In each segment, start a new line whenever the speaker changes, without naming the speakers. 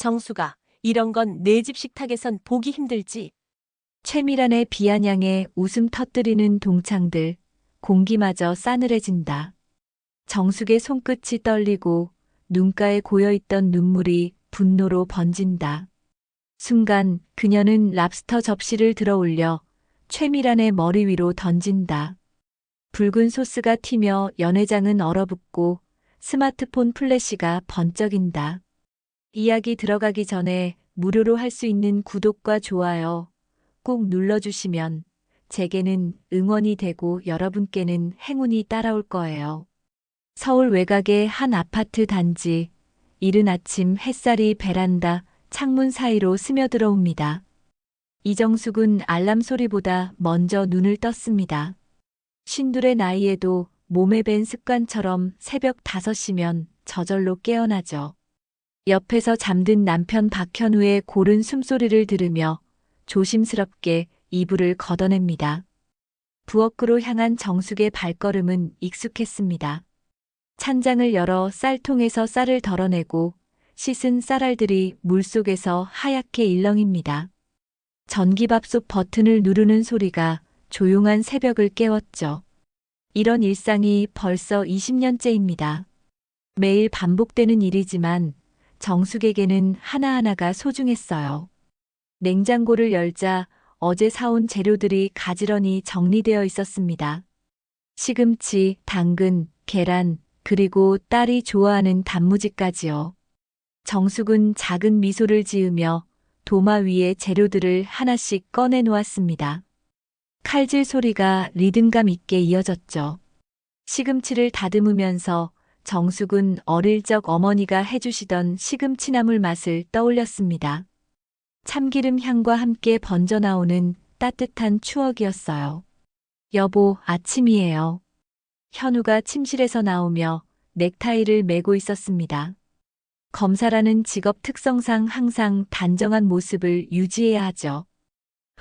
정수가, 이런 건 내 집 식탁에선 보기 힘들지.
최미란의 비아냥에 웃음 터뜨리는 동창들, 공기마저 싸늘해진다. 정숙의 손끝이 떨리고 눈가에 고여있던 눈물이 분노로 번진다. 순간 그녀는 랍스터 접시를 들어 올려 최미란의 머리 위로 던진다. 붉은 소스가 튀며 연회장은 얼어붙고 스마트폰 플래시가 번쩍인다. 이야기 들어가기 전에 무료로 할 수 있는 구독과 좋아요 꼭 눌러주시면 제게는 응원이 되고 여러분께는 행운이 따라올 거예요. 서울 외곽의 한 아파트 단지. 이른 아침 햇살이 베란다 창문 사이로 스며들어옵니다. 이정숙은 알람 소리보다 먼저 눈을 떴습니다. 쉰둘의 나이에도 몸에 밴 습관처럼 새벽 5시면 저절로 깨어나죠. 옆에서 잠든 남편 박현우의 고른 숨소리를 들으며 조심스럽게 이불을 걷어냅니다. 부엌으로 향한 정숙의 발걸음은 익숙했습니다. 찬장을 열어 쌀통에서 쌀을 덜어내고 씻은 쌀알들이 물속에서 하얗게 일렁입니다. 전기밥솥 버튼을 누르는 소리가 조용한 새벽을 깨웠죠. 이런 일상이 벌써 20년째입니다. 매일 반복되는 일이지만 정숙에게는 하나하나가 소중했어요. 냉장고를 열자 어제 사온 재료들이 가지런히 정리되어 있었습니다. 시금치, 당근, 계란, 그리고 딸이 좋아하는 단무지까지요. 정숙은 작은 미소를 지으며 도마 위에 재료들을 하나씩 꺼내 놓았습니다. 칼질 소리가 리듬감 있게 이어졌죠. 시금치를 다듬으면서 정숙은 어릴 적 어머니가 해주시던 시금치나물 맛을 떠올렸습니다. 참기름 향과 함께 번져나오는 따뜻한 추억이었어요. 여보, 아침이에요. 현우가 침실에서 나오며 넥타이를 매고 있었습니다. 검사라는 직업 특성상 항상 단정한 모습을 유지해야 하죠.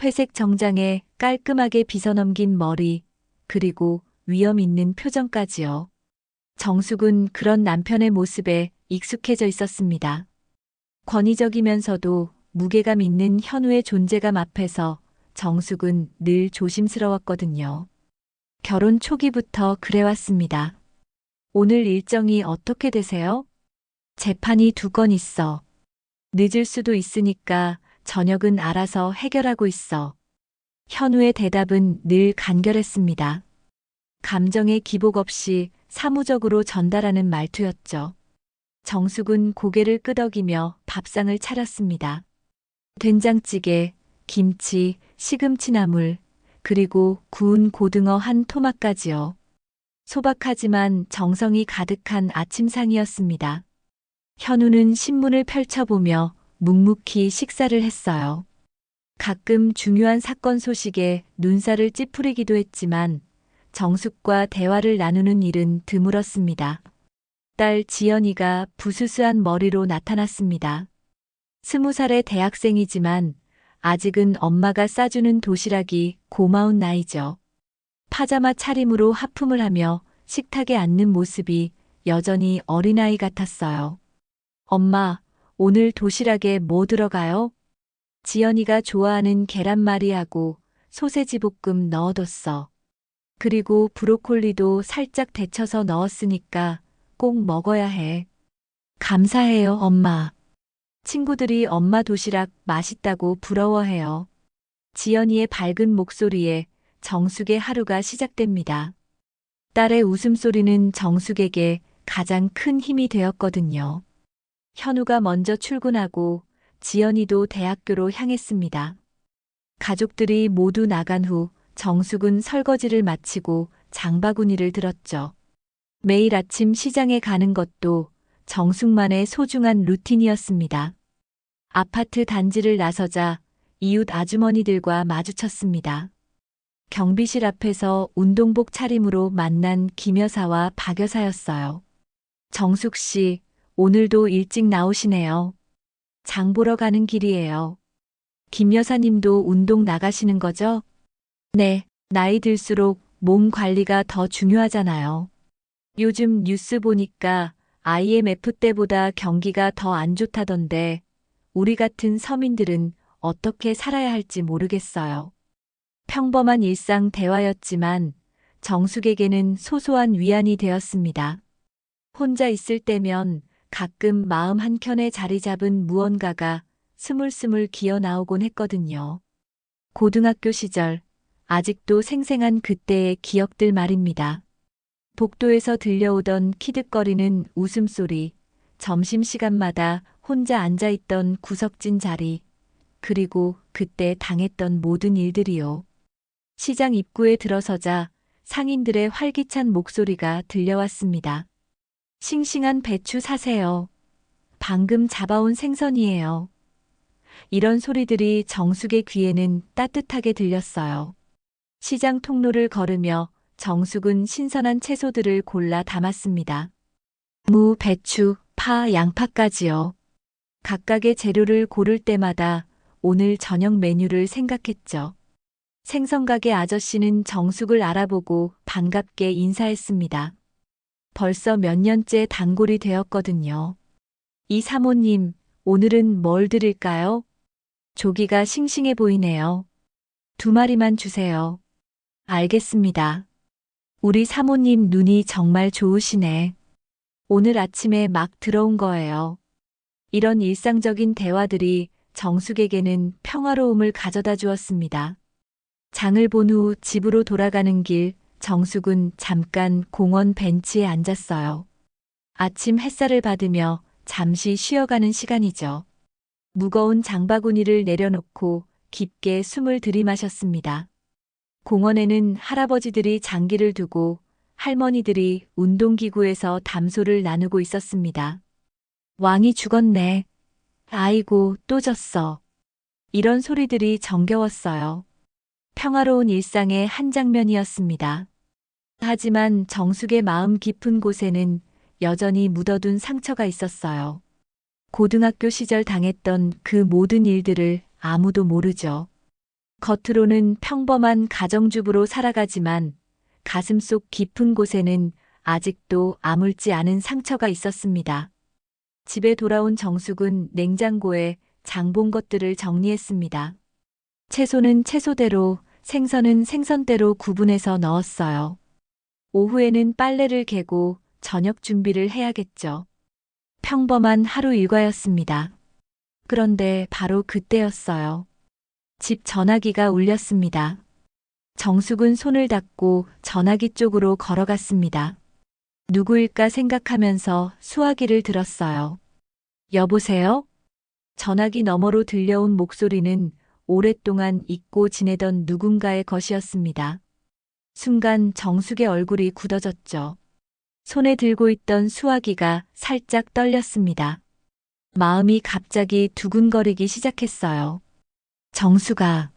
회색 정장에 깔끔하게 빗어넘긴 머리, 그리고 위험 있는 표정까지요. 정숙은 그런 남편의 모습에 익숙해져 있었습니다. 권위적이면서도 무게감 있는 현우의 존재감 앞에서 정숙은 늘 조심스러웠거든요. 결혼 초기부터 그래왔습니다. 오늘 일정이 어떻게 되세요? 재판이 2건 있어. 늦을 수도 있으니까 저녁은 알아서 해결하고 있어. 현우의 대답은 늘 간결했습니다. 감정의 기복 없이 사무적으로 전달하는 말투였죠. 정숙은 고개를 끄덕이며 밥상을 차렸습니다. 된장찌개, 김치, 시금치나물, 그리고 구운 고등어 한 토막까지요. 소박하지만 정성이 가득한 아침상이었습니다. 현우는 신문을 펼쳐보며 묵묵히 식사를 했어요. 가끔 중요한 사건 소식에 눈살을 찌푸리기도 했지만 정숙과 대화를 나누는 일은 드물었습니다. 딸 지연이가 부스스한 머리로 나타났습니다. 20살의 대학생이지만 아직은 엄마가 싸주는 도시락이 고마운 나이죠. 파자마 차림으로 하품을 하며 식탁에 앉는 모습이 여전히 어린아이 같았어요. 엄마, 오늘 도시락에 뭐 들어가요? 지연이가 좋아하는 계란말이하고 소세지 볶음 넣어뒀어. 그리고 브로콜리도 살짝 데쳐서 넣었으니까 꼭 먹어야 해. 감사해요, 엄마. 친구들이 엄마 도시락 맛있다고 부러워해요. 지연이의 밝은 목소리에 정숙의 하루가 시작됩니다. 딸의 웃음소리는 정숙에게 가장 큰 힘이 되었거든요. 현우가 먼저 출근하고 지연이도 대학교로 향했습니다. 가족들이 모두 나간 후 정숙은 설거지를 마치고 장바구니를 들었죠. 매일 아침 시장에 가는 것도 정숙만의 소중한 루틴이었습니다. 아파트 단지를 나서자 이웃 아주머니들과 마주쳤습니다. 경비실 앞에서 운동복 차림으로 만난 김 여사와 박 여사였어요. 정숙 씨, 오늘도 일찍 나오시네요. 장 보러 가는 길이에요. 김 여사님도 운동 나가시는 거죠? 네, 나이 들수록 몸 관리가 더 중요하잖아요. 요즘 뉴스 보니까 IMF 때보다 경기가 더 안 좋다던데 우리 같은 서민들은 어떻게 살아야 할지 모르겠어요. 평범한 일상 대화였지만 정숙에게는 소소한 위안이 되었습니다. 혼자 있을 때면 가끔 마음 한켠에 자리 잡은 무언가가 스물스물 기어 나오곤 했거든요. 고등학교 시절, 아직도 생생한 그때의 기억들 말입니다. 복도에서 들려오던 키득거리는 웃음소리, 점심시간마다 혼자 앉아있던 구석진 자리, 그리고 그때 당했던 모든 일들이요. 시장 입구에 들어서자 상인들의 활기찬 목소리가 들려왔습니다. 싱싱한 배추 사세요. 방금 잡아온 생선이에요. 이런 소리들이 정숙의 귀에는 따뜻하게 들렸어요. 시장 통로를 걸으며 정숙은 신선한 채소들을 골라 담았습니다. 무, 배추, 파, 양파까지요. 각각의 재료를 고를 때마다 오늘 저녁 메뉴를 생각했죠. 생선가게 아저씨는 정숙을 알아보고 반갑게 인사했습니다. 벌써 몇 년째 단골이 되었거든요. 이 사모님, 오늘은 뭘 드릴까요? 조기가 싱싱해 보이네요. 2마리만 주세요. 알겠습니다. 우리 사모님 눈이 정말 좋으시네. 오늘 아침에 막 들어온 거예요. 이런 일상적인 대화들이 정숙에게는 평화로움을 가져다 주었습니다. 장을 본 후 집으로 돌아가는 길, 정숙은 잠깐 공원 벤치에 앉았어요. 아침 햇살을 받으며 잠시 쉬어가는 시간이죠. 무거운 장바구니를 내려놓고 깊게 숨을 들이마셨습니다. 공원에는 할아버지들이 장기를 두고 할머니들이 운동기구에서 담소를 나누고 있었습니다. 왕이 죽었네. 아이고, 또 졌어. 이런 소리들이 정겨웠어요. 평화로운 일상의 한 장면이었습니다. 하지만 정숙의 마음 깊은 곳에는 여전히 묻어둔 상처가 있었어요. 고등학교 시절 당했던 그 모든 일들을 아무도 모르죠. 겉으로는 평범한 가정주부로 살아가지만 가슴속 깊은 곳에는 아직도 아물지 않은 상처가 있었습니다. 집에 돌아온 정숙은 냉장고에 장본 것들을 정리했습니다. 채소는 채소대로, 생선은 생선대로 구분해서 넣었어요. 오후에는 빨래를 개고 저녁 준비를 해야겠죠. 평범한 하루 일과였습니다. 그런데 바로 그때였어요. 집 전화기가 울렸습니다. 정숙은 손을 닦고 전화기 쪽으로 걸어갔습니다. 누구일까 생각하면서 수화기를 들었어요. 여보세요? 전화기 너머로 들려온 목소리는 오랫동안 잊고 지내던 누군가의 것이었습니다. 순간 정숙의 얼굴이 굳어졌죠. 손에 들고 있던 수화기가 살짝 떨렸습니다. 마음이 갑자기 두근거리기 시작했어요. 정숙아.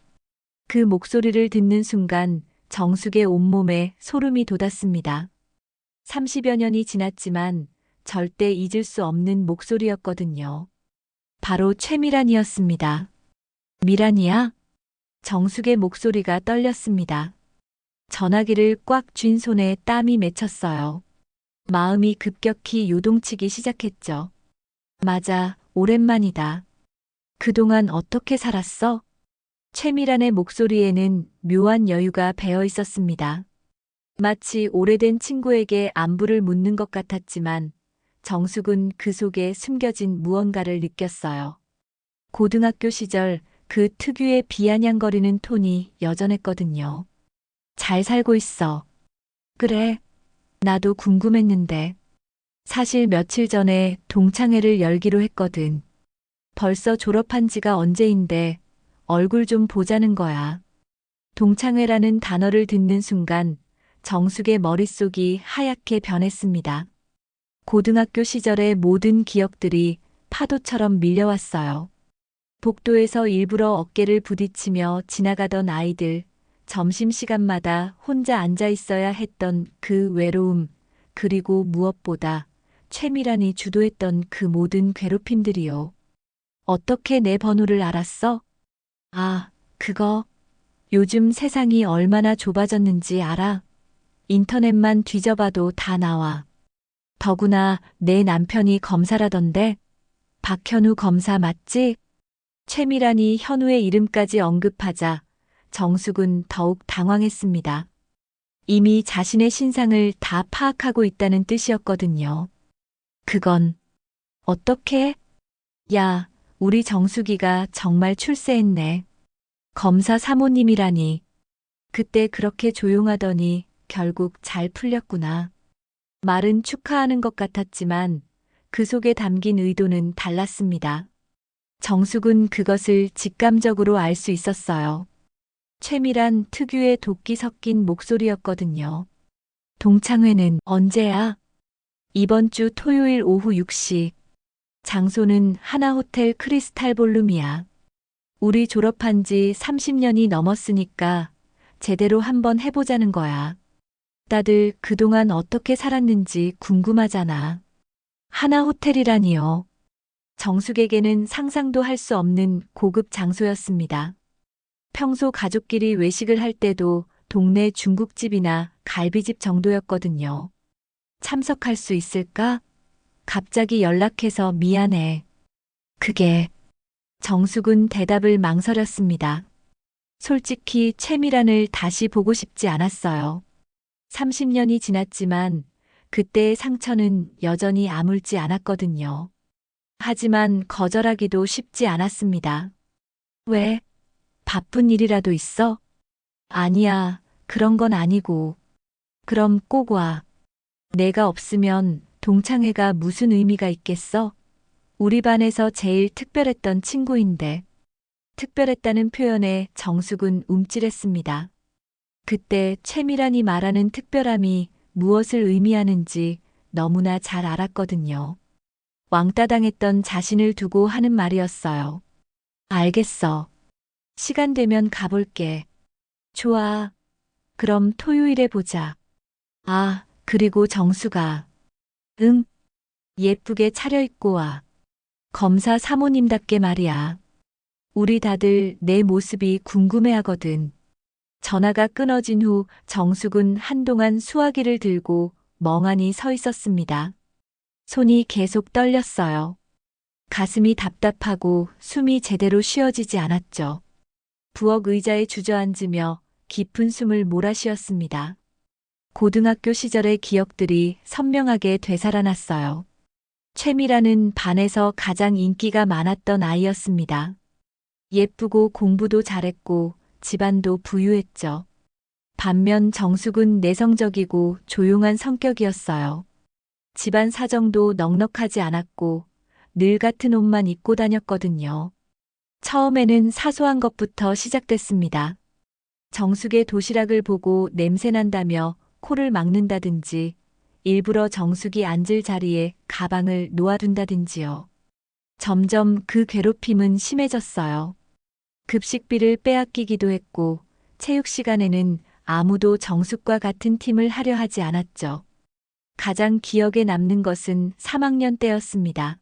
그 목소리를 듣는 순간 정숙의 온몸에 소름이 돋았습니다. 30여 년이 지났지만 절대 잊을 수 없는 목소리였거든요. 바로 최미란이었습니다. 미란이야? 정숙의 목소리가 떨렸습니다. 전화기를 꽉 쥔 손에 땀이 맺혔어요. 마음이 급격히 요동치기 시작했죠. 맞아, 오랜만이다. 그동안 어떻게 살았어? 최미란의 목소리에는 묘한 여유가 배어 있었습니다. 마치 오래된 친구에게 안부를 묻는 것 같았지만 정숙은 그 속에 숨겨진 무언가를 느꼈어요. 고등학교 시절 그 특유의 비아냥거리는 톤이 여전했거든요. 잘 살고 있어. 그래, 나도 궁금했는데. 사실 며칠 전에 동창회를 열기로 했거든. 벌써 졸업한 지가 언제인데 얼굴 좀 보자는 거야. 동창회라는 단어를 듣는 순간 정숙의 머릿속이 하얗게 변했습니다. 고등학교 시절의 모든 기억들이 파도처럼 밀려왔어요. 복도에서 일부러 어깨를 부딪히며 지나가던 아이들, 점심시간마다 혼자 앉아 있어야 했던 그 외로움, 그리고 무엇보다 최미란이 주도했던 그 모든 괴롭힘들이요. 어떻게 내 번호를 알았어? 아, 그거. 요즘 세상이 얼마나 좁아졌는지 알아? 인터넷만 뒤져봐도 다 나와. 더구나 내 남편이 검사라던데? 박현우 검사 맞지? 최미란이 현우의 이름까지 언급하자 정숙은 더욱 당황했습니다. 이미 자신의 신상을 다 파악하고 있다는 뜻이었거든요. 그건 어떻게? 야, 우리 정숙이가 정말 출세했네. 검사 사모님이라니. 그때 그렇게 조용하더니 결국 잘 풀렸구나. 말은 축하하는 것 같았지만 그 속에 담긴 의도는 달랐습니다. 정숙은 그것을 직감적으로 알 수 있었어요. 최미란 특유의 도끼 섞인 목소리였거든요. 동창회는 언제야? 이번 주 토요일 오후 6시. 장소는 하나호텔 크리스탈 볼룸이야. 우리 졸업한 지 30년이 넘었으니까 제대로 한번 해보자는 거야. 다들 그동안 어떻게 살았는지 궁금하잖아. 하나호텔이라니요. 정숙에게는 상상도 할 수 없는 고급 장소였습니다. 평소 가족끼리 외식을 할 때도 동네 중국집이나 갈비집 정도였거든요. 참석할 수 있을까? 갑자기 연락해서 미안해. 그게 정숙은 대답을 망설였습니다. 솔직히 최미란을 다시 보고 싶지 않았어요. 30년이 지났지만 그때의 상처는 여전히 아물지 않았거든요. 하지만 거절하기도 쉽지 않았습니다. 왜? 바쁜 일이라도 있어? 아니야, 그런 건 아니고. 그럼 꼭 와. 내가 없으면 동창회가 무슨 의미가 있겠어? 우리 반에서 제일 특별했던 친구인데. 특별했다는 표현에 정숙은 움찔했습니다. 그때 최미란이 말하는 특별함이 무엇을 의미하는지 너무나 잘 알았거든요. 왕따 당했던 자신을 두고 하는 말이었어요. 알겠어. 시간 되면 가볼게. 좋아. 그럼 토요일에 보자. 아, 그리고 정수가. 응. 예쁘게 차려입고 와. 검사 사모님답게 말이야. 우리 다들 내 모습이 궁금해하거든. 전화가 끊어진 후 정숙은 한동안 수화기를 들고 멍하니 서 있었습니다. 손이 계속 떨렸어요. 가슴이 답답하고 숨이 제대로 쉬어지지 않았죠. 부엌 의자에 주저앉으며 깊은 숨을 몰아쉬었습니다. 고등학교 시절의 기억들이 선명하게 되살아났어요. 최미라는 반에서 가장 인기가 많았던 아이였습니다. 예쁘고 공부도 잘했고 집안도 부유했죠. 반면 정숙은 내성적이고 조용한 성격이었어요. 집안 사정도 넉넉하지 않았고 늘 같은 옷만 입고 다녔거든요. 처음에는 사소한 것부터 시작됐습니다. 정숙의 도시락을 보고 냄새난다며 코를 막는다든지 일부러 정숙이 앉을 자리에 가방을 놓아둔다든지요. 점점 그 괴롭힘은 심해졌어요. 급식비를 빼앗기기도 했고 체육 시간에는 아무도 정숙과 같은 팀을 하려 하지 않았죠. 가장 기억에 남는 것은 3학년 때였습니다.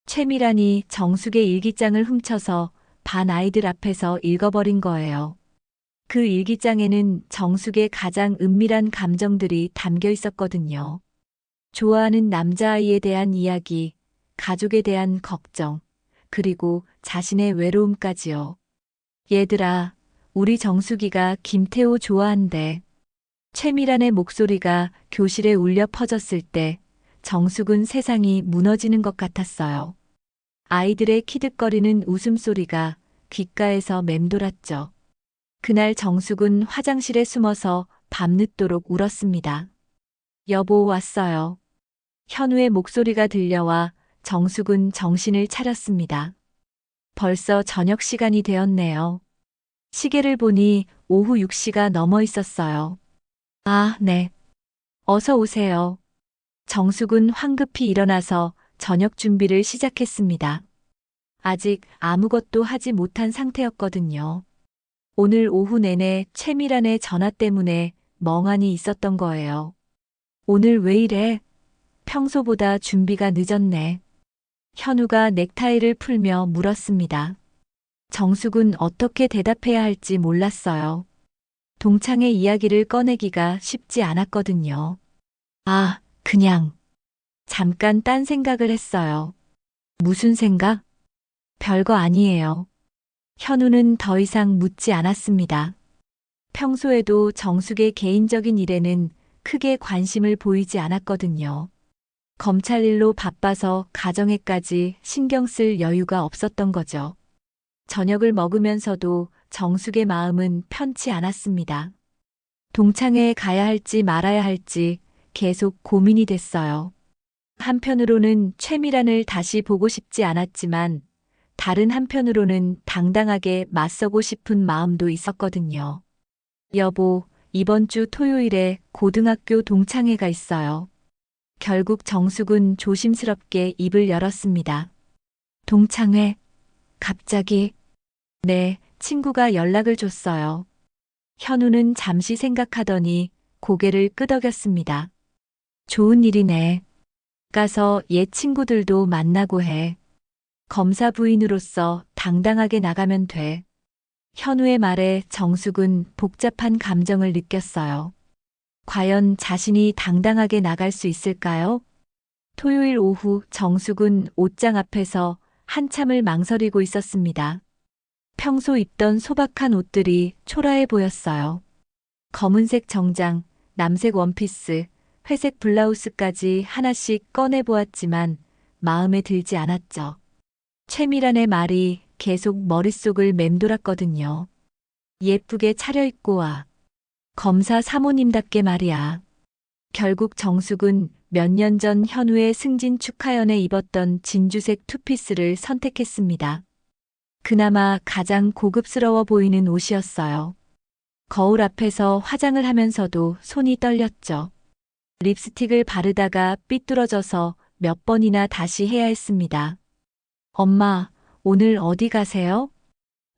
최미란이 정숙의 일기장을 훔쳐서 반 아이들 앞에서 읽어버린 거예요. 그 일기장에는 정숙의 가장 은밀한 감정들이 담겨 있었거든요. 좋아하는 남자아이에 대한 이야기, 가족에 대한 걱정, 그리고 자신의 외로움까지요. 얘들아, 우리 정숙이가 김태호 좋아한대. 최미란의 목소리가 교실에 울려 퍼졌을 때 정숙은 세상이 무너지는 것 같았어요. 아이들의 키득거리는 웃음소리가 귓가에서 맴돌았죠. 그날 정숙은 화장실에 숨어서 밤늦도록 울었습니다. 여보 왔어요. 현우의 목소리가 들려와 정숙은 정신을 차렸습니다. 벌써 저녁 시간이 되었네요. 시계를 보니 오후 6시가 넘어 있었어요. 아, 네. 어서 오세요. 정숙은 황급히 일어나서 저녁 준비를 시작했습니다. 아직 아무것도 하지 못한 상태였거든요. 오늘 오후 내내 최미란의 전화 때문에 멍하니 있었던 거예요. 오늘 왜 이래? 평소보다 준비가 늦었네. 현우가 넥타이를 풀며 물었습니다. 정숙은 어떻게 대답해야 할지 몰랐어요. 동창의 이야기를 꺼내기가 쉽지 않았거든요. 아, 그냥 잠깐 딴 생각을 했어요. 무슨 생각? 별거 아니에요. 현우는 더 이상 묻지 않았습니다. 평소에도 정숙의 개인적인 일에는 크게 관심을 보이지 않았거든요. 검찰 일로 바빠서 가정에까지 신경 쓸 여유가 없었던 거죠. 저녁을 먹으면서도 정숙의 마음은 편치 않았습니다. 동창회에 가야 할지 말아야 할지 계속 고민이 됐어요. 한편으로는 최미란을 다시 보고 싶지 않았지만 다른 한편으로는 당당하게 맞서고 싶은 마음도 있었거든요. 여보, 이번 주 토요일에 고등학교 동창회가 있어요. 결국 정숙은 조심스럽게 입을 열었습니다. 동창회? 갑자기? 네, 친구가 연락을 줬어요. 현우는 잠시 생각하더니 고개를 끄덕였습니다. 좋은 일이네. 가서 옛 친구들도 만나고 해. 검사 부인으로서 당당하게 나가면 돼. 현우의 말에 정숙은 복잡한 감정을 느꼈어요. 과연 자신이 당당하게 나갈 수 있을까요? 토요일 오후 정숙은 옷장 앞에서 한참을 망설이고 있었습니다. 평소 입던 소박한 옷들이 초라해 보였어요. 검은색 정장, 남색 원피스, 회색 블라우스까지 하나씩 꺼내보았지만 마음에 들지 않았죠. 최미란의 말이 계속 머릿속을 맴돌았거든요. 예쁘게 차려입고 와. 검사 사모님답게 말이야. 결국 정숙은 몇 년 전 현우의 승진 축하연에 입었던 진주색 투피스를 선택했습니다. 그나마 가장 고급스러워 보이는 옷이었어요. 거울 앞에서 화장을 하면서도 손이 떨렸죠. 립스틱을 바르다가 삐뚤어져서 몇 번이나 다시 해야 했습니다. 엄마, 오늘 어디 가세요?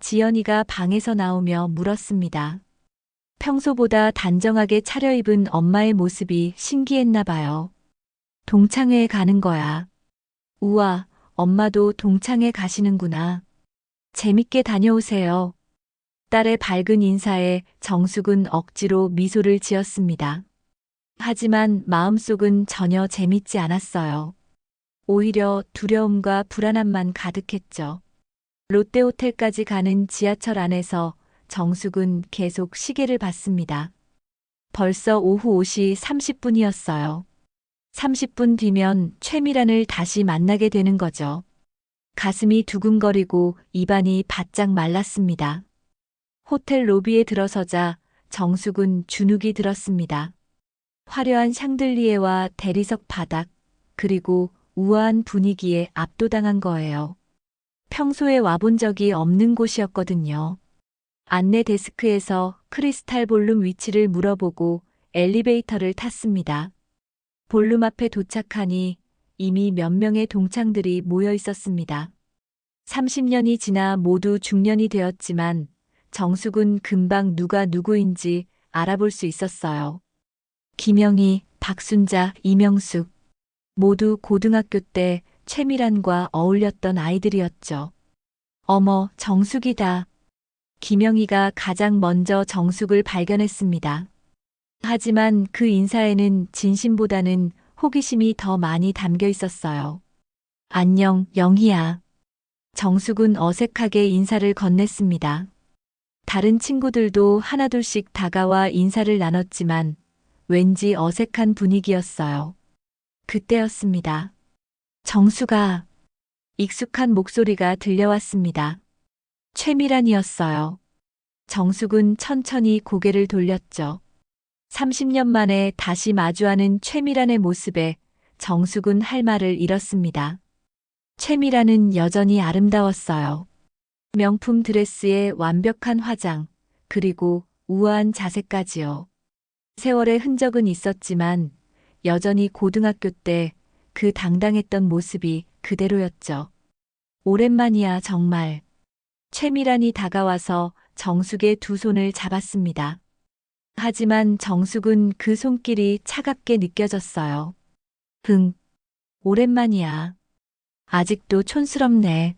지연이가 방에서 나오며 물었습니다. 평소보다 단정하게 차려입은 엄마의 모습이 신기했나 봐요. 동창회에 가는 거야. 우와, 엄마도 동창회 가시는구나. 재밌게 다녀오세요. 딸의 밝은 인사에 정숙은 억지로 미소를 지었습니다. 하지만 마음속은 전혀 재밌지 않았어요. 오히려 두려움과 불안함만 가득했죠. 롯데호텔까지 가는 지하철 안에서 정숙은 계속 시계를 봤습니다. 벌써 오후 5시 30분이었어요. 30분 뒤면 최미란을 다시 만나게 되는 거죠. 가슴이 두근거리고 입안이 바짝 말랐습니다. 호텔 로비에 들어서자 정숙은 주눅이 들었습니다. 화려한 샹들리에와 대리석 바닥, 그리고 우아한 분위기에 압도당한 거예요. 평소에 와본 적이 없는 곳이었거든요. 안내 데스크에서 크리스탈 볼룸 위치를 물어보고 엘리베이터를 탔습니다. 볼룸 앞에 도착하니 이미 몇 명의 동창들이 모여 있었습니다. 30년이 지나 모두 중년이 되었지만 정숙은 금방 누가 누구인지 알아볼 수 있었어요. 김영희, 박순자, 이명숙. 모두 고등학교 때 최미란과 어울렸던 아이들이었죠. 어머, 정숙이다. 김영희가 가장 먼저 정숙을 발견했습니다. 하지만 그 인사에는 진심보다는 호기심이 더 많이 담겨 있었어요. 안녕, 영희야. 정숙은 어색하게 인사를 건넸습니다. 다른 친구들도 하나둘씩 다가와 인사를 나눴지만 왠지 어색한 분위기였어요. 그때였습니다. 정숙아. 익숙한 목소리가 들려왔습니다. 최미란이었어요. 정숙은 천천히 고개를 돌렸죠. 30년 만에 다시 마주하는 최미란의 모습에 정숙은 할 말을 잃었습니다. 최미란은 여전히 아름다웠어요. 명품 드레스에 완벽한 화장, 그리고 우아한 자세까지요. 세월의 흔적은 있었지만 여전히 고등학교 때 그 당당했던 모습이 그대로였죠. 오랜만이야, 정말. 최미란이 다가와서 정숙의 두 손을 잡았습니다. 하지만 정숙은 그 손길이 차갑게 느껴졌어요. 오랜만이야. 아직도 촌스럽네.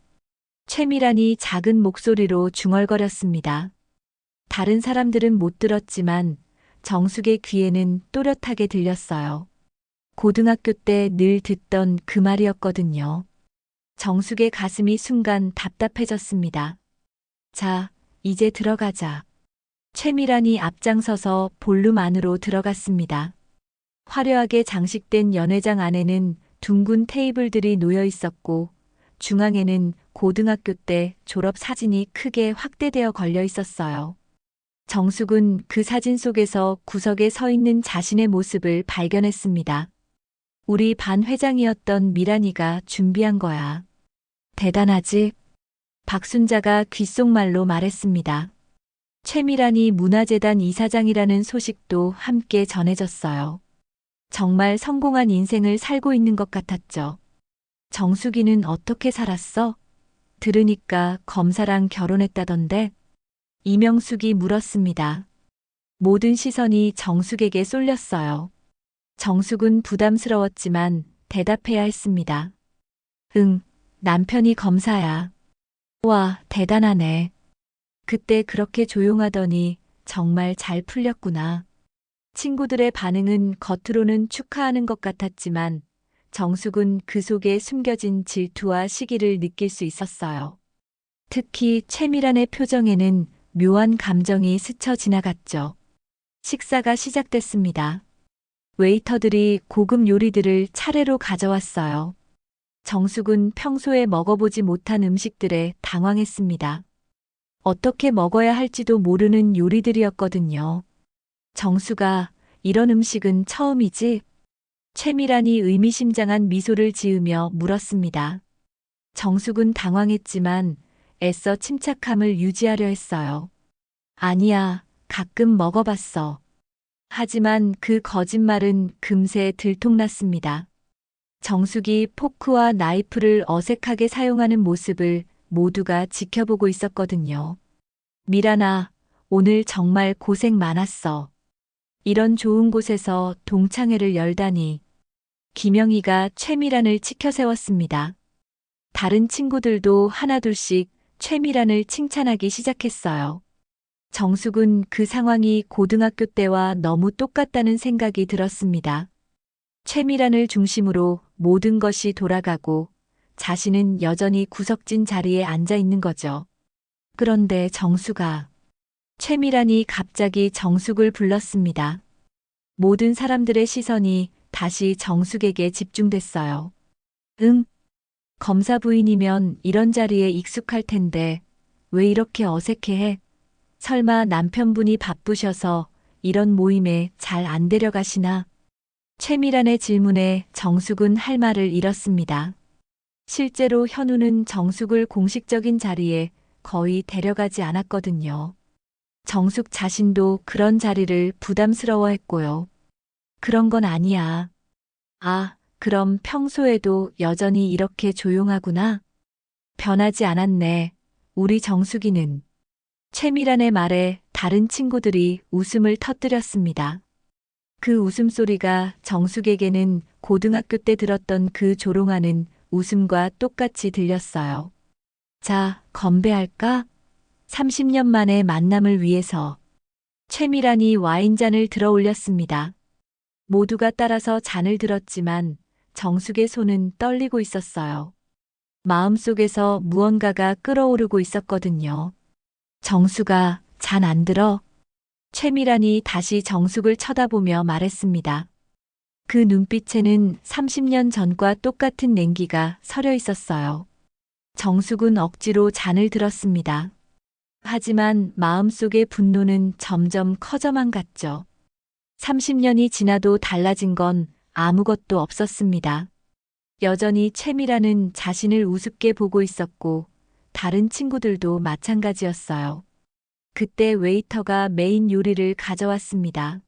최미란이 작은 목소리로 중얼거렸습니다. 다른 사람들은 못 들었지만 정숙의 귀에는 또렷하게 들렸어요. 고등학교 때 늘 듣던 그 말이었거든요. 정숙의 가슴이 순간 답답해졌습니다. 자, 이제 들어가자. 최미란이 앞장서서 볼룸 안으로 들어갔습니다. 화려하게 장식된 연회장 안에는 둥근 테이블들이 놓여 있었고, 중앙에는 고등학교 때 졸업 사진이 크게 확대되어 걸려 있었어요. 정숙은 그 사진 속에서 구석에 서 있는 자신의 모습을 발견했습니다. 우리 반 회장이었던 미란이가 준비한 거야. 대단하지? 박순자가 귓속말로 말했습니다. 최미란이 문화재단 이사장이라는 소식도 함께 전해졌어요. 정말 성공한 인생을 살고 있는 것 같았죠. 정숙이는 어떻게 살았어? 들으니까 검사랑 결혼했다던데? 이명숙이 물었습니다. 모든 시선이 정숙에게 쏠렸어요. 정숙은 부담스러웠지만 대답해야 했습니다. 응, 남편이 검사야. 와, 대단하네. 그때 그렇게 조용하더니 정말 잘 풀렸구나. 친구들의 반응은 겉으로는 축하하는 것 같았지만 정숙은 그 속에 숨겨진 질투와 시기를 느낄 수 있었어요. 특히 최미란의 표정에는 묘한 감정이 스쳐 지나갔죠. 식사가 시작됐습니다. 웨이터들이 고급 요리들을 차례로 가져왔어요. 정숙은 평소에 먹어보지 못한 음식들에 당황했습니다. 어떻게 먹어야 할지도 모르는 요리들이었거든요. 정수가 이런 음식은 처음이지? 최미란이 의미심장한 미소를 지으며 물었습니다. 정숙은 당황했지만 애써 침착함을 유지하려 했어요. 아니야, 가끔 먹어봤어. 하지만 그 거짓말은 금세 들통났습니다. 정숙이 포크와 나이프를 어색하게 사용하는 모습을 모두가 지켜보고 있었거든요. 미란아, 오늘 정말 고생 많았어. 이런 좋은 곳에서 동창회를 열다니. 김영희가 최미란을 치켜 세웠습니다. 다른 친구들도 하나둘씩 최미란을 칭찬하기 시작했어요. 정숙은 그 상황이 고등학교 때와 너무 똑같다는 생각이 들었습니다. 최미란을 중심으로 모든 것이 돌아가고 자신은 여전히 구석진 자리에 앉아 있는 거죠. 그런데 정수가 최미란이 갑자기 정숙을 불렀습니다. 모든 사람들의 시선이 다시 정숙에게 집중됐어요. 응? 검사 부인이면 이런 자리에 익숙할 텐데 왜 이렇게 어색해해? 설마 남편분이 바쁘셔서 이런 모임에 잘 안 데려가시나? 최미란의 질문에 정숙은 할 말을 잃었습니다. 실제로 현우는 정숙을 공식적인 자리에 거의 데려가지 않았거든요. 정숙 자신도 그런 자리를 부담스러워했고요. 그런 건 아니야. 아, 그럼 평소에도 여전히 이렇게 조용하구나. 변하지 않았네. 우리 정숙이는. 최미란의 말에 다른 친구들이 웃음을 터뜨렸습니다. 그 웃음소리가 정숙에게는 고등학교 때 들었던 그 조롱하는 웃음과 똑같이 들렸어요. 자, 건배할까? 30년 만의 만남을 위해서. 최미란이 와인잔을 들어 올렸습니다. 모두가 따라서 잔을 들었지만 정숙의 손은 떨리고 있었어요. 마음속에서 무언가가 끓어오르고 있었거든요. 정숙아, 잔 안 들어? 최미란이 다시 정숙을 쳐다보며 말했습니다. 그 눈빛에는 30년 전과 똑같은 냉기가 서려 있었어요. 정숙은 억지로 잔을 들었습니다. 하지만 마음속의 분노는 점점 커져만 갔죠. 30년이 지나도 달라진 건 아무것도 없었습니다. 여전히 최미란은 자신을 우습게 보고 있었고 다른 친구들도 마찬가지였어요. 그때 웨이터가 메인 요리를 가져왔습니다.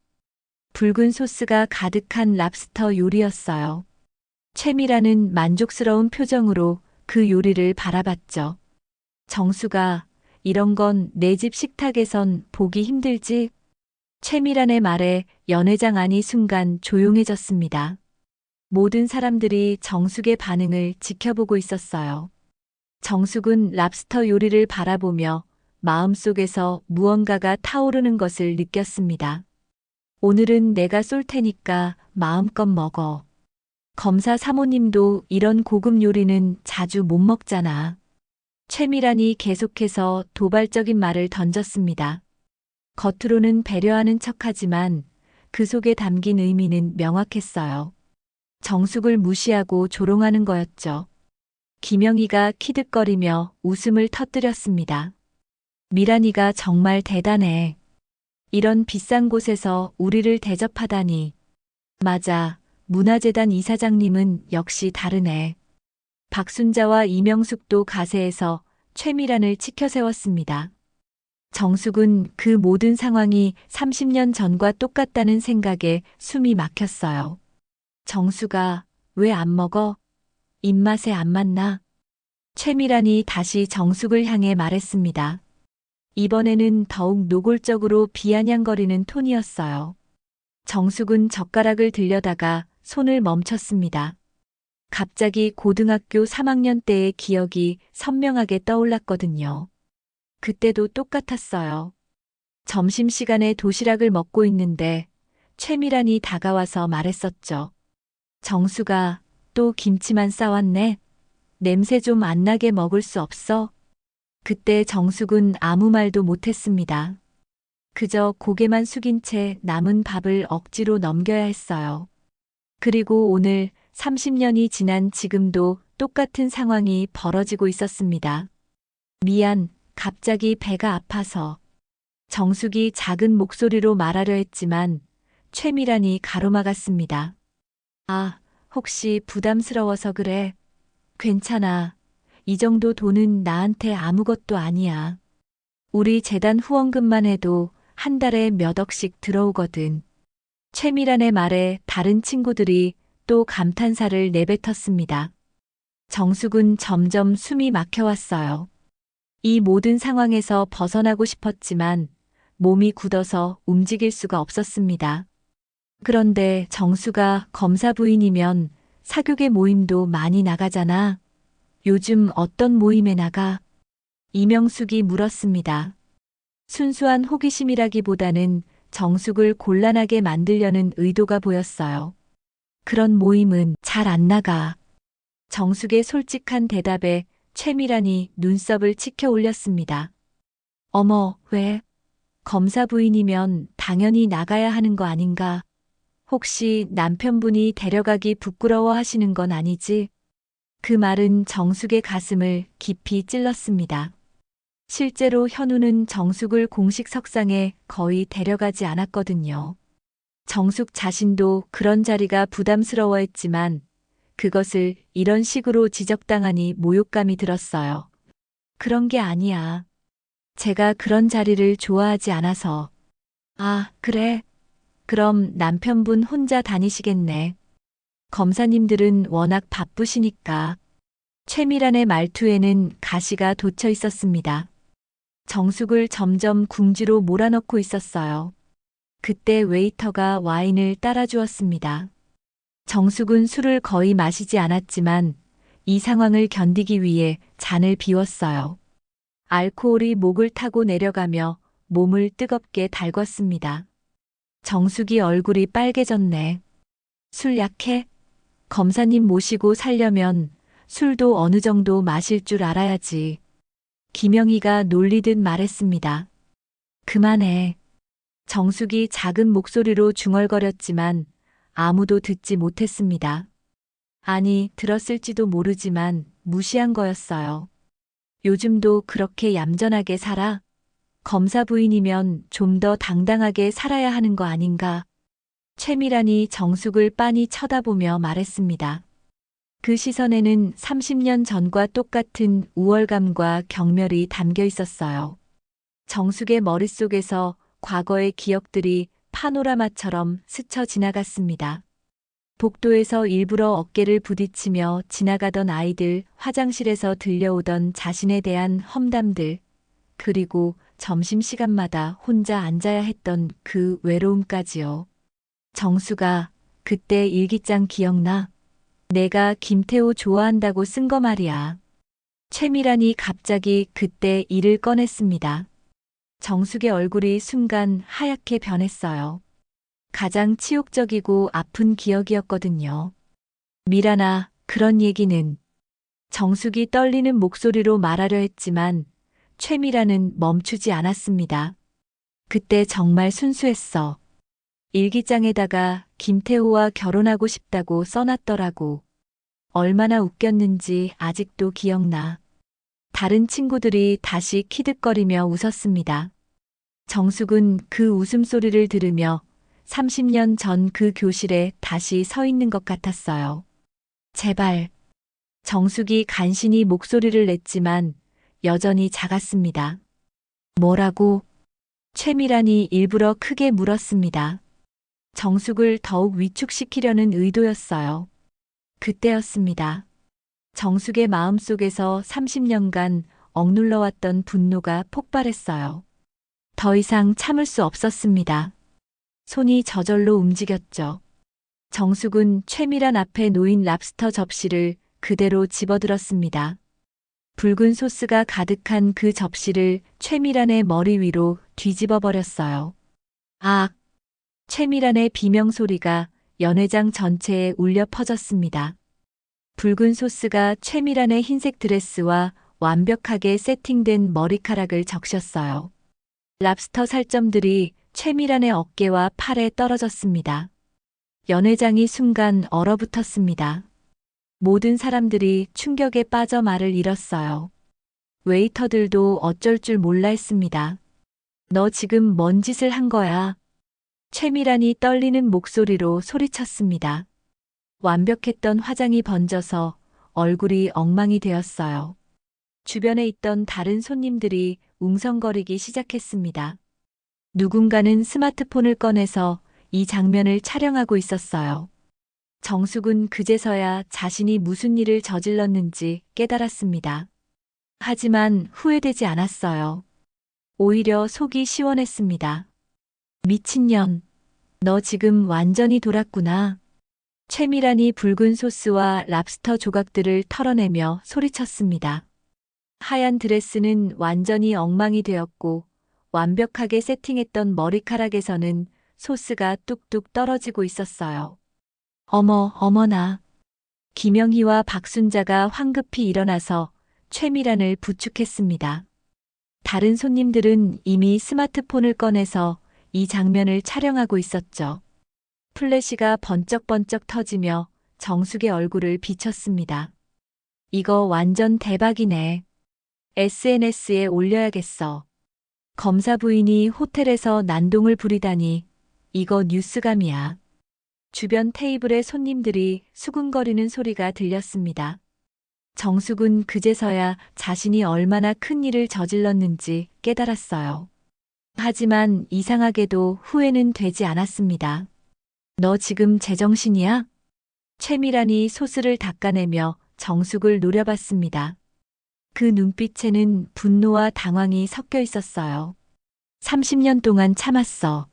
붉은 소스가 가득한 랍스터 요리였어요. 최미란은 만족스러운 표정으로 그 요리를 바라봤죠. 정수가 이런 건 내 집 식탁에선 보기 힘들지? 최미란의 말에 연회장 안이 순간 조용해졌습니다. 모든 사람들이 정숙의 반응을 지켜보고 있었어요. 정숙은 랍스터 요리를 바라보며 마음속에서 무언가가 타오르는 것을 느꼈습니다. 오늘은 내가 쏠 테니까 마음껏 먹어. 검사 사모님도 이런 고급 요리는 자주 못 먹잖아. 최미란이 계속해서 도발적인 말을 던졌습니다. 겉으로는 배려하는 척하지만 그 속에 담긴 의미는 명확했어요. 정숙을 무시하고 조롱하는 거였죠. 김영희가 키득거리며 웃음을 터뜨렸습니다. 미란이가 정말 대단해. 이런 비싼 곳에서 우리를 대접하다니. 맞아. 문화재단 이사장님은 역시 다르네. 박순자와 이명숙도 가세해서 최미란을 치켜세웠습니다. 정숙은 그 모든 상황이 30년 전과 똑같다는 생각에 숨이 막혔어요. 정숙아, 왜 안 먹어? 입맛에 안 맞나? 최미란이 다시 정숙을 향해 말했습니다. 이번에는 더욱 노골적으로 비아냥거리는 톤이었어요. 정숙은 젓가락을 들려다가 손을 멈췄습니다. 갑자기 고등학교 3학년 때의 기억이 선명하게 떠올랐거든요. 그때도 똑같았어요. 점심시간에 도시락을 먹고 있는데 최미란이 다가와서 말했었죠. 정수가 또 김치만 싸왔네. 냄새 좀 안 나게 먹을 수 없어? 그때 정숙은 아무 말도 못했습니다. 그저 고개만 숙인 채 남은 밥을 억지로 넘겨야 했어요. 그리고 오늘 30년이 지난 지금도 똑같은 상황이 벌어지고 있었습니다. 미안, 갑자기 배가 아파서. 정숙이 작은 목소리로 말하려 했지만 최미란이 가로막았습니다. 아, 혹시 부담스러워서 그래? 괜찮아. 이 정도 돈은 나한테 아무것도 아니야. 우리 재단 후원금만 해도 한 달에 몇 억씩 들어오거든. 최미란의 말에 다른 친구들이 또 감탄사를 내뱉었습니다. 정숙은 점점 숨이 막혀왔어요. 이 모든 상황에서 벗어나고 싶었지만 몸이 굳어서 움직일 수가 없었습니다. 그런데 정수가 검사 부인이면 사교계 모임도 많이 나가잖아. 요즘 어떤 모임에 나가? 이명숙이 물었습니다. 순수한 호기심이라기보다는 정숙을 곤란하게 만들려는 의도가 보였어요. 그런 모임은 잘 안 나가. 정숙의 솔직한 대답에 최미란이 눈썹을 치켜 올렸습니다. 어머, 왜? 검사 부인이면 당연히 나가야 하는 거 아닌가? 혹시 남편분이 데려가기 부끄러워 하시는 건 아니지? 그 말은 정숙의 가슴을 깊이 찔렀습니다. 실제로 현우는 정숙을 공식 석상에 거의 데려가지 않았거든요. 정숙 자신도 그런 자리가 부담스러워했지만 그것을 이런 식으로 지적당하니 모욕감이 들었어요. 그런 게 아니야. 제가 그런 자리를 좋아하지 않아서. 아, 그래? 그럼 남편분 혼자 다니시겠네. 검사님들은 워낙 바쁘시니까. 최미란의 말투에는 가시가 돋쳐 있었습니다. 정숙을 점점 궁지로 몰아넣고 있었어요. 그때 웨이터가 와인을 따라주었습니다. 정숙은 술을 거의 마시지 않았지만 이 상황을 견디기 위해 잔을 비웠어요. 알코올이 목을 타고 내려가며 몸을 뜨겁게 달궜습니다. 정숙이 얼굴이 빨개졌네. 술 약해? 검사님 모시고 살려면 술도 어느 정도 마실 줄 알아야지. 김영희가 놀리듯 말했습니다. 그만해. 정숙이 작은 목소리로 중얼거렸지만 아무도 듣지 못했습니다. 아니, 들었을지도 모르지만 무시한 거였어요. 요즘도 그렇게 얌전하게 살아? 검사 부인이면 좀 더 당당하게 살아야 하는 거 아닌가? 최미란이 정숙을 빤히 쳐다보며 말했습니다. 그 시선에는 30년 전과 똑같은 우월감과 경멸이 담겨 있었어요. 정숙의 머릿속에서 과거의 기억들이 파노라마처럼 스쳐 지나갔습니다. 복도에서 일부러 어깨를 부딪히며 지나가던 아이들, 화장실에서 들려오던 자신에 대한 험담들, 그리고 점심시간마다 혼자 앉아야 했던 그 외로움까지요. 정수가 그때 일기장 기억나? 내가 김태호 좋아한다고 쓴 거 말이야. 최미란이 갑자기 그때 일을 꺼냈습니다. 정숙의 얼굴이 순간 하얗게 변했어요. 가장 치욕적이고 아픈 기억이었거든요. 미란아, 그런 얘기는. 정숙이 떨리는 목소리로 말하려 했지만 최미란은 멈추지 않았습니다. 그때 정말 순수했어. 일기장에다가 김태호와 결혼하고 싶다고 써놨더라고. 얼마나 웃겼는지 아직도 기억나. 다른 친구들이 다시 키득거리며 웃었습니다. 정숙은 그 웃음소리를 들으며 30년 전 그 교실에 다시 서 있는 것 같았어요. 제발. 정숙이 간신히 목소리를 냈지만 여전히 작았습니다. 뭐라고? 최미란이 일부러 크게 물었습니다. 정숙을 더욱 위축시키려는 의도였어요. 그때였습니다. 정숙의 마음속에서 30년간 억눌러왔던 분노가 폭발했어요. 더 이상 참을 수 없었습니다. 손이 저절로 움직였죠. 정숙은 최미란 앞에 놓인 랍스터 접시를 그대로 집어들었습니다. 붉은 소스가 가득한 그 접시를 최미란의 머리 위로 뒤집어 버렸어요. 아! 최미란의 비명소리가 연회장 전체에 울려 퍼졌습니다. 붉은 소스가 최미란의 흰색 드레스와 완벽하게 세팅된 머리카락을 적셨어요. 랍스터 살점들이 최미란의 어깨와 팔에 떨어졌습니다. 연회장이 순간 얼어붙었습니다. 모든 사람들이 충격에 빠져 말을 잃었어요. 웨이터들도 어쩔 줄 몰라 했습니다. 너 지금 뭔 짓을 한 거야? 최미란이 떨리는 목소리로 소리쳤습니다. 완벽했던 화장이 번져서 얼굴이 엉망이 되었어요. 주변에 있던 다른 손님들이 웅성거리기 시작했습니다. 누군가는 스마트폰을 꺼내서 이 장면을 촬영하고 있었어요. 정숙은 그제서야 자신이 무슨 일을 저질렀는지 깨달았습니다. 하지만 후회되지 않았어요. 오히려 속이 시원했습니다. 미친년, 너 지금 완전히 돌았구나. 최미란이 붉은 소스와 랍스터 조각들을 털어내며 소리쳤습니다. 하얀 드레스는 완전히 엉망이 되었고 완벽하게 세팅했던 머리카락에서는 소스가 뚝뚝 떨어지고 있었어요. 어머나. 김영희와 박순자가 황급히 일어나서 최미란을 부축했습니다. 다른 손님들은 이미 스마트폰을 꺼내서 이 장면을 촬영하고 있었죠. 플래시가 번쩍번쩍 터지며 정숙의 얼굴을 비쳤습니다. 이거 완전 대박이네. SNS에 올려야겠어. 검사 부인이 호텔에서 난동을 부리다니 이거 뉴스감이야. 주변 테이블의 손님들이 수군거리는 소리가 들렸습니다. 정숙은 그제서야 자신이 얼마나 큰 일을 저질렀는지 깨달았어요. 하지만 이상하게도 후회는 되지 않았습니다. 너 지금 제정신이야? 최미란이 소스를 닦아내며 정숙을 노려봤습니다. 그 눈빛에는 분노와 당황이 섞여 있었어요. 30년 동안 참았어.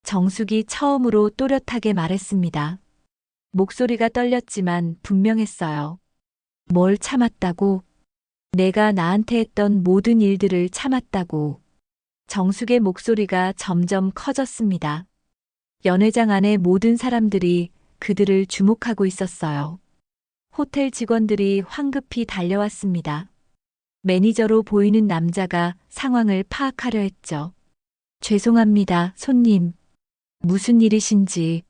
정숙이 처음으로 또렷하게 말했습니다. 목소리가 떨렸지만 분명했어요. 뭘 참았다고? 내가 나한테 했던 모든 일들을 참았다고. 정숙의 목소리가 점점 커졌습니다. 연회장 안의 모든 사람들이 그들을 주목하고 있었어요. 호텔 직원들이 황급히 달려왔습니다. 매니저로 보이는 남자가 상황을 파악하려 했죠. 죄송합니다, 손님. 무슨 일이신지.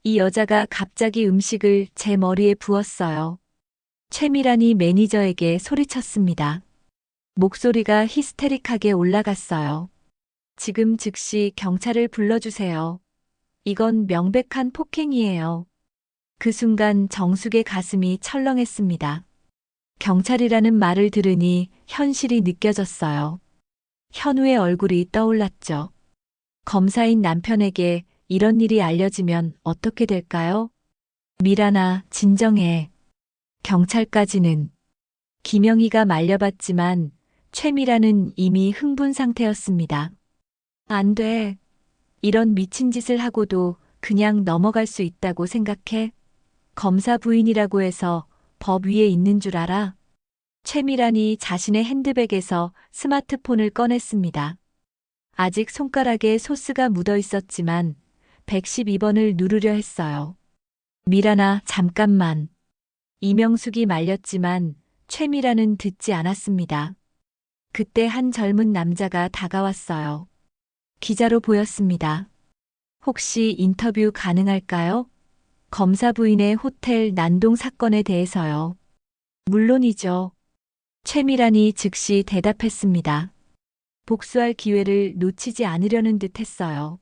이 여자가 갑자기 음식을 제 머리에 부었어요. 최미란이 매니저에게 소리쳤습니다. 목소리가 히스테릭하게 올라갔어요. 지금 즉시 경찰을 불러주세요. 이건 명백한 폭행이에요. 그 순간 정숙의 가슴이 철렁했습니다. 경찰이라는 말을 들으니 현실이 느껴졌어요. 현우의 얼굴이 떠올랐죠. 검사인 남편에게 이런 일이 알려지면 어떻게 될까요? 미란아, 진정해. 경찰까지는. 김영희가 말려봤지만 최미란은 이미 흥분 상태였습니다. 안 돼. 이런 미친 짓을 하고도 그냥 넘어갈 수 있다고 생각해? 검사 부인이라고 해서 법 위에 있는 줄 알아? 최미란이 자신의 핸드백에서 스마트폰을 꺼냈습니다. 아직 손가락에 소스가 묻어 있었지만 112번을 누르려 했어요. 미란아, 잠깐만. 이명숙이 말렸지만 최미란은 듣지 않았습니다. 그때 한 젊은 남자가 다가왔어요. 기자로 보였습니다. 혹시 인터뷰 가능할까요? 검사 부인의 호텔 난동 사건에 대해서요. 물론이죠. 최미란이 즉시 대답했습니다. 복수할 기회를 놓치지 않으려는 듯 했어요.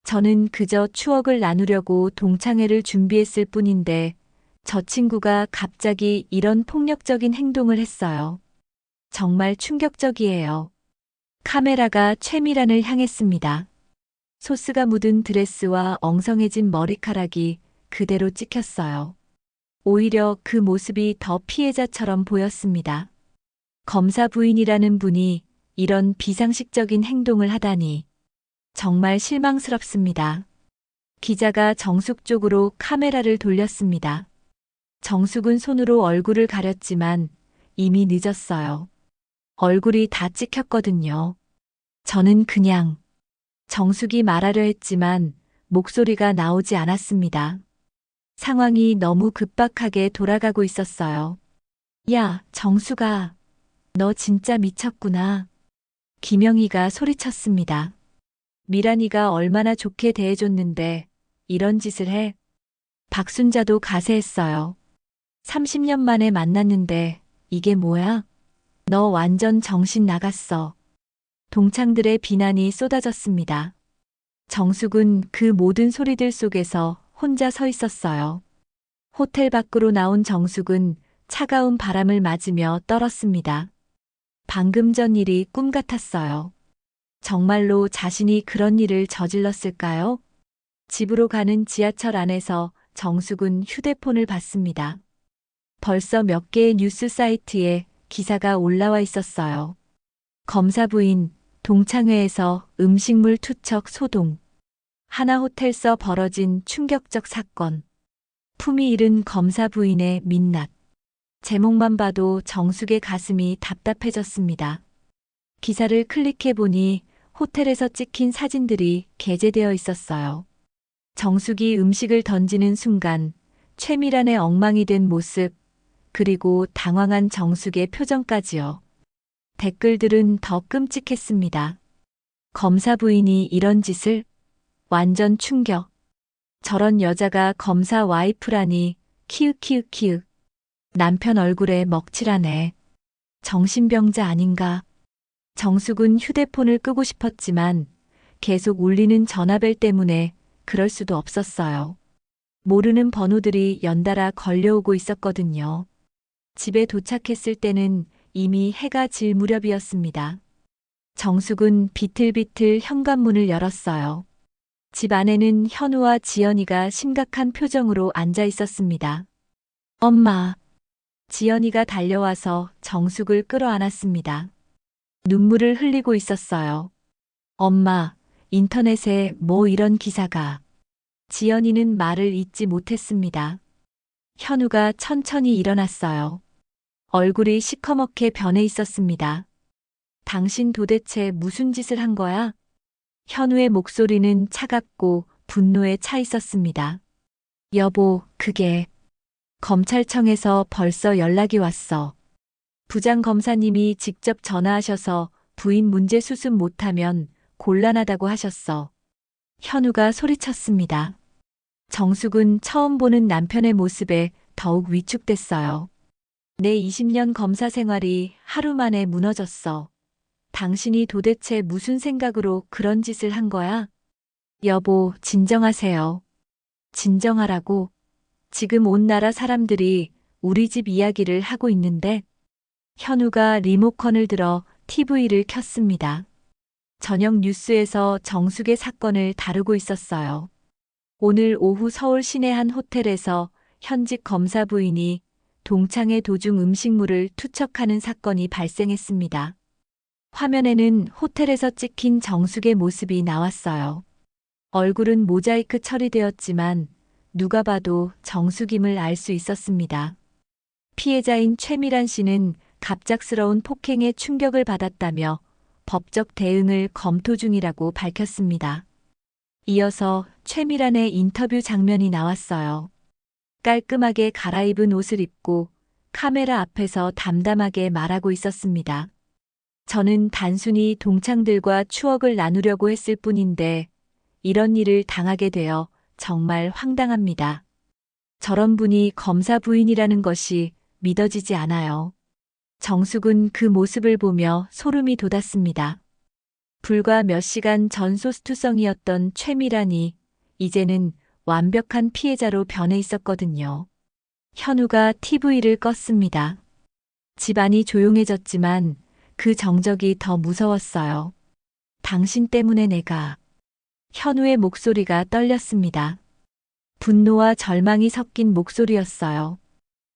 저는 그저 추억을 나누려고 동창회를 준비했을 뿐인데 저 친구가 갑자기 이런 폭력적인 행동을 했어요. 정말 충격적이에요. 카메라가 최미란을 향했습니다. 소스가 묻은 드레스와 엉성해진 머리카락이 그대로 찍혔어요. 오히려 그 모습이 더 피해자처럼 보였습니다. 검사 부인이라는 분이 이런 비상식적인 행동을 하다니 정말 실망스럽습니다. 기자가 정숙 쪽으로 카메라를 돌렸습니다. 정숙은 손으로 얼굴을 가렸지만 이미 늦었어요. 얼굴이 다 찍혔거든요. 저는 그냥 정숙이 말하려 했지만 목소리가 나오지 않았습니다. 상황이 너무 급박하게 돌아가고 있었어요. 야, 정숙아, 너 진짜 미쳤구나. 김영희가 소리쳤습니다. 미란이가 얼마나 좋게 대해줬는데 이런 짓을 해? 박순자도 가세했어요. 30년 만에 만났는데 이게 뭐야? 너 완전 정신 나갔어. 동창들의 비난이 쏟아졌습니다. 정숙은 그 모든 소리들 속에서 혼자 서 있었어요. 호텔 밖으로 나온 정숙은 차가운 바람을 맞으며 떨었습니다. 방금 전 일이 꿈 같았어요. 정말로 자신이 그런 일을 저질렀을까요? 집으로 가는 지하철 안에서 정숙은 휴대폰을 봤습니다. 벌써 몇 개의 뉴스 사이트에 기사가 올라와 있었어요. 검사 부인, 동창회에서 음식물 투척 소동. 하나호텔서 벌어진 충격적 사건. 품위 잃은 검사 부인의 민낯. 제목만 봐도 정숙의 가슴이 답답해졌습니다. 기사를 클릭해보니 호텔에서 찍힌 사진들이 게재되어 있었어요. 정숙이 음식을 던지는 순간 최미란의 엉망이 된 모습, 그리고 당황한 정숙의 표정까지요. 댓글들은 더 끔찍했습니다. 검사 부인이 이런 짓을? 완전 충격. 저런 여자가 검사 와이프라니, 키읔키읔키읔. 남편 얼굴에 먹칠하네. 정신병자 아닌가. 정숙은 휴대폰을 끄고 싶었지만 계속 울리는 전화벨 때문에 그럴 수도 없었어요. 모르는 번호들이 연달아 걸려오고 있었거든요. 집에 도착했을 때는 이미 해가 질 무렵이었습니다. 정숙은 비틀비틀 현관문을 열었어요. 집 안에는 현우와 지연이가 심각한 표정으로 앉아 있었습니다. 엄마. 지연이가 달려와서 정숙을 끌어안았습니다. 눈물을 흘리고 있었어요. 엄마, 인터넷에 뭐 이런 기사가. 지연이는 말을 잇지 못했습니다. 현우가 천천히 일어났어요. 얼굴이 시커멓게 변해 있었습니다. 당신 도대체 무슨 짓을 한 거야? 현우의 목소리는 차갑고 분노에 차 있었습니다. 여보, 그게 검찰청에서 벌써 연락이 왔어. 부장 검사님이 직접 전화하셔서 부인 문제 수습 못하면 곤란하다고 하셨어. 현우가 소리쳤습니다. 정숙은 처음 보는 남편의 모습에 더욱 위축됐어요. 내 20년 검사 생활이 하루 만에 무너졌어. 당신이 도대체 무슨 생각으로 그런 짓을 한 거야? 여보, 진정하세요. 진정하라고. 지금 온 나라 사람들이 우리 집 이야기를 하고 있는데. 현우가 리모컨을 들어 TV를 켰습니다. 저녁 뉴스에서 정숙의 사건을 다루고 있었어요. 오늘 오후 서울 시내 한 호텔에서 현직 검사 부인이 동창회 도중 음식물을 투척하는 사건이 발생했습니다. 화면에는 호텔에서 찍힌 정숙의 모습이 나왔어요. 얼굴은 모자이크 처리되었지만 누가 봐도 정숙임을 알 수 있었습니다. 피해자인 최미란 씨는 갑작스러운 폭행에 충격을 받았다며 법적 대응을 검토 중이라고 밝혔습니다. 이어서 최미란의 인터뷰 장면이 나왔어요. 깔끔하게 갈아입은 옷을 입고 카메라 앞에서 담담하게 말하고 있었습니다. 저는 단순히 동창들과 추억을 나누려고 했을 뿐인데 이런 일을 당하게 되어 정말 황당합니다. 저런 분이 검사 부인이라는 것이 믿어지지 않아요. 정숙은 그 모습을 보며 소름이 돋았습니다. 불과 몇 시간 전 소스투성이었던 최미란이 이제는 완벽한 피해자로 변해 있었거든요. 현우가 TV를 껐습니다. 집안이 조용해졌지만 그 정적이 더 무서웠어요. 당신 때문에 내가. 현우의 목소리가 떨렸습니다. 분노와 절망이 섞인 목소리였어요.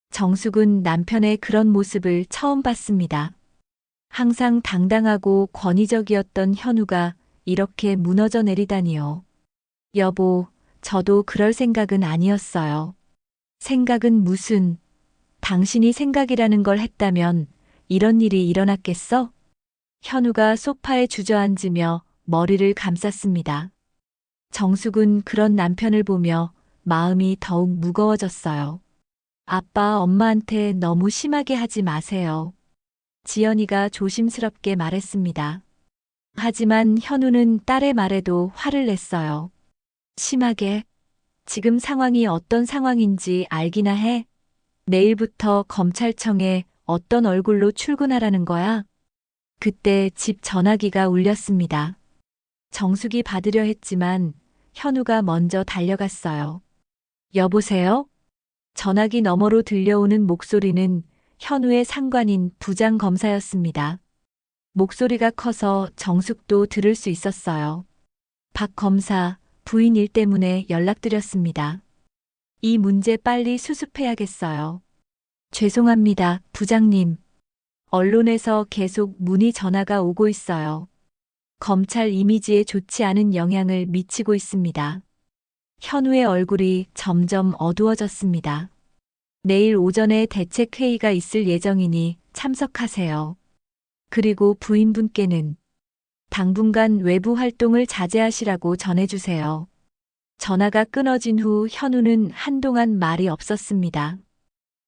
정숙은 남편의 그런 모습을 처음 봤습니다. 항상 당당하고 권위적이었던 현우가 이렇게 무너져 내리다니요. 여보, 저도 그럴 생각은 아니었어요. 생각은 무슨, 당신이 생각이라는 걸 했다면 이런 일이 일어났겠어? 현우가 소파에 주저앉으며 머리를 감쌌습니다. 정숙은 그런 남편을 보며 마음이 더욱 무거워졌어요. 아빠, 엄마한테 너무 심하게 하지 마세요. 지연이가 조심스럽게 말했습니다. 하지만 현우는 딸의 말에도 화를 냈어요. 심하게? 지금 상황이 어떤 상황인지 알기나 해? 내일부터 검찰청에 어떤 얼굴로 출근하라는 거야? 그때 집 전화기가 울렸습니다. 정숙이 받으려 했지만 현우가 먼저 달려갔어요. 여보세요? 전화기 너머로 들려오는 목소리는 현우의 상관인 부장검사였습니다. 목소리가 커서 정숙도 들을 수 있었어요. 박 검사, 부인 일 때문에 연락드렸습니다. 이 문제 빨리 수습해야겠어요. 죄송합니다, 부장님. 언론에서 계속 문의 전화가 오고 있어요. 검찰 이미지에 좋지 않은 영향을 미치고 있습니다. 현우의 얼굴이 점점 어두워졌습니다. 내일 오전에 대책회의가 있을 예정이니 참석하세요. 그리고 부인분께는 당분간 외부 활동을 자제하시라고 전해주세요. 전화가 끊어진 후 현우는 한동안 말이 없었습니다.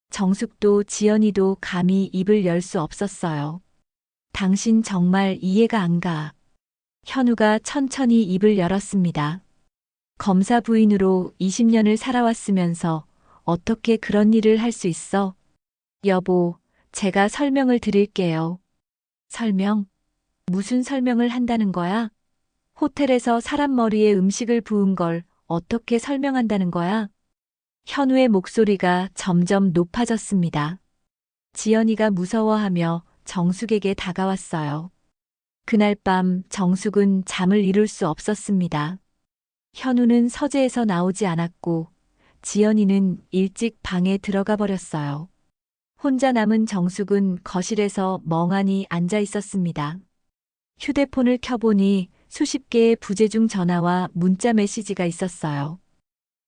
정숙도 지연이도 감히 입을 열 수 없었어요. 당신 정말 이해가 안 가. 현우가 천천히 입을 열었습니다. 검사 부인으로 20년을 살아왔으면서 어떻게 그런 일을 할 수 있어? 여보, 제가 설명을 드릴게요. 설명? 무슨 설명을 한다는 거야? 호텔에서 사람 머리에 음식을 부은 걸 어떻게 설명한다는 거야? 현우의 목소리가 점점 높아졌습니다. 지연이가 무서워하며 정숙에게 다가왔어요. 그날 밤 정숙은 잠을 이룰 수 없었습니다. 현우는 서재에서 나오지 않았고 지연이는 일찍 방에 들어가 버렸어요. 혼자 남은 정숙은 거실에서 멍하니 앉아 있었습니다. 휴대폰을 켜보니 수십 개의 부재중 전화와 문자 메시지가 있었어요.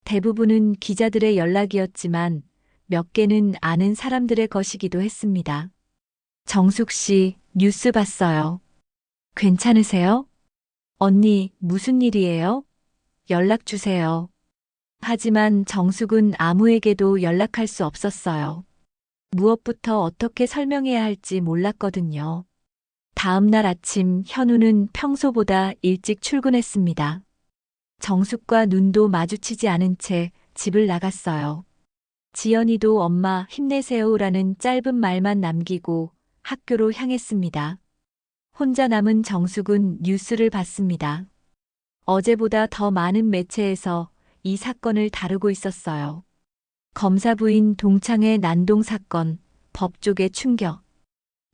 대부분은 기자들의 연락이었지만 몇 개는 아는 사람들의 것이기도 했습니다. 정숙 씨, 뉴스 봤어요. 괜찮으세요? 언니, 무슨 일이에요? 연락 주세요. 하지만 정숙은 아무에게도 연락할 수 없었어요. 무엇부터 어떻게 설명해야 할지 몰랐거든요. 다음 날 아침 현우는 평소보다 일찍 출근했습니다. 정숙과 눈도 마주치지 않은 채 집을 나갔어요. 지연이도 엄마 힘내세요라는 짧은 말만 남기고 학교로 향했습니다. 혼자 남은 정숙은 뉴스를 봤습니다. 어제보다 더 많은 매체에서 이 사건을 다루고 있었어요. 검사 부인 동창의 난동 사건, 법조계 충격.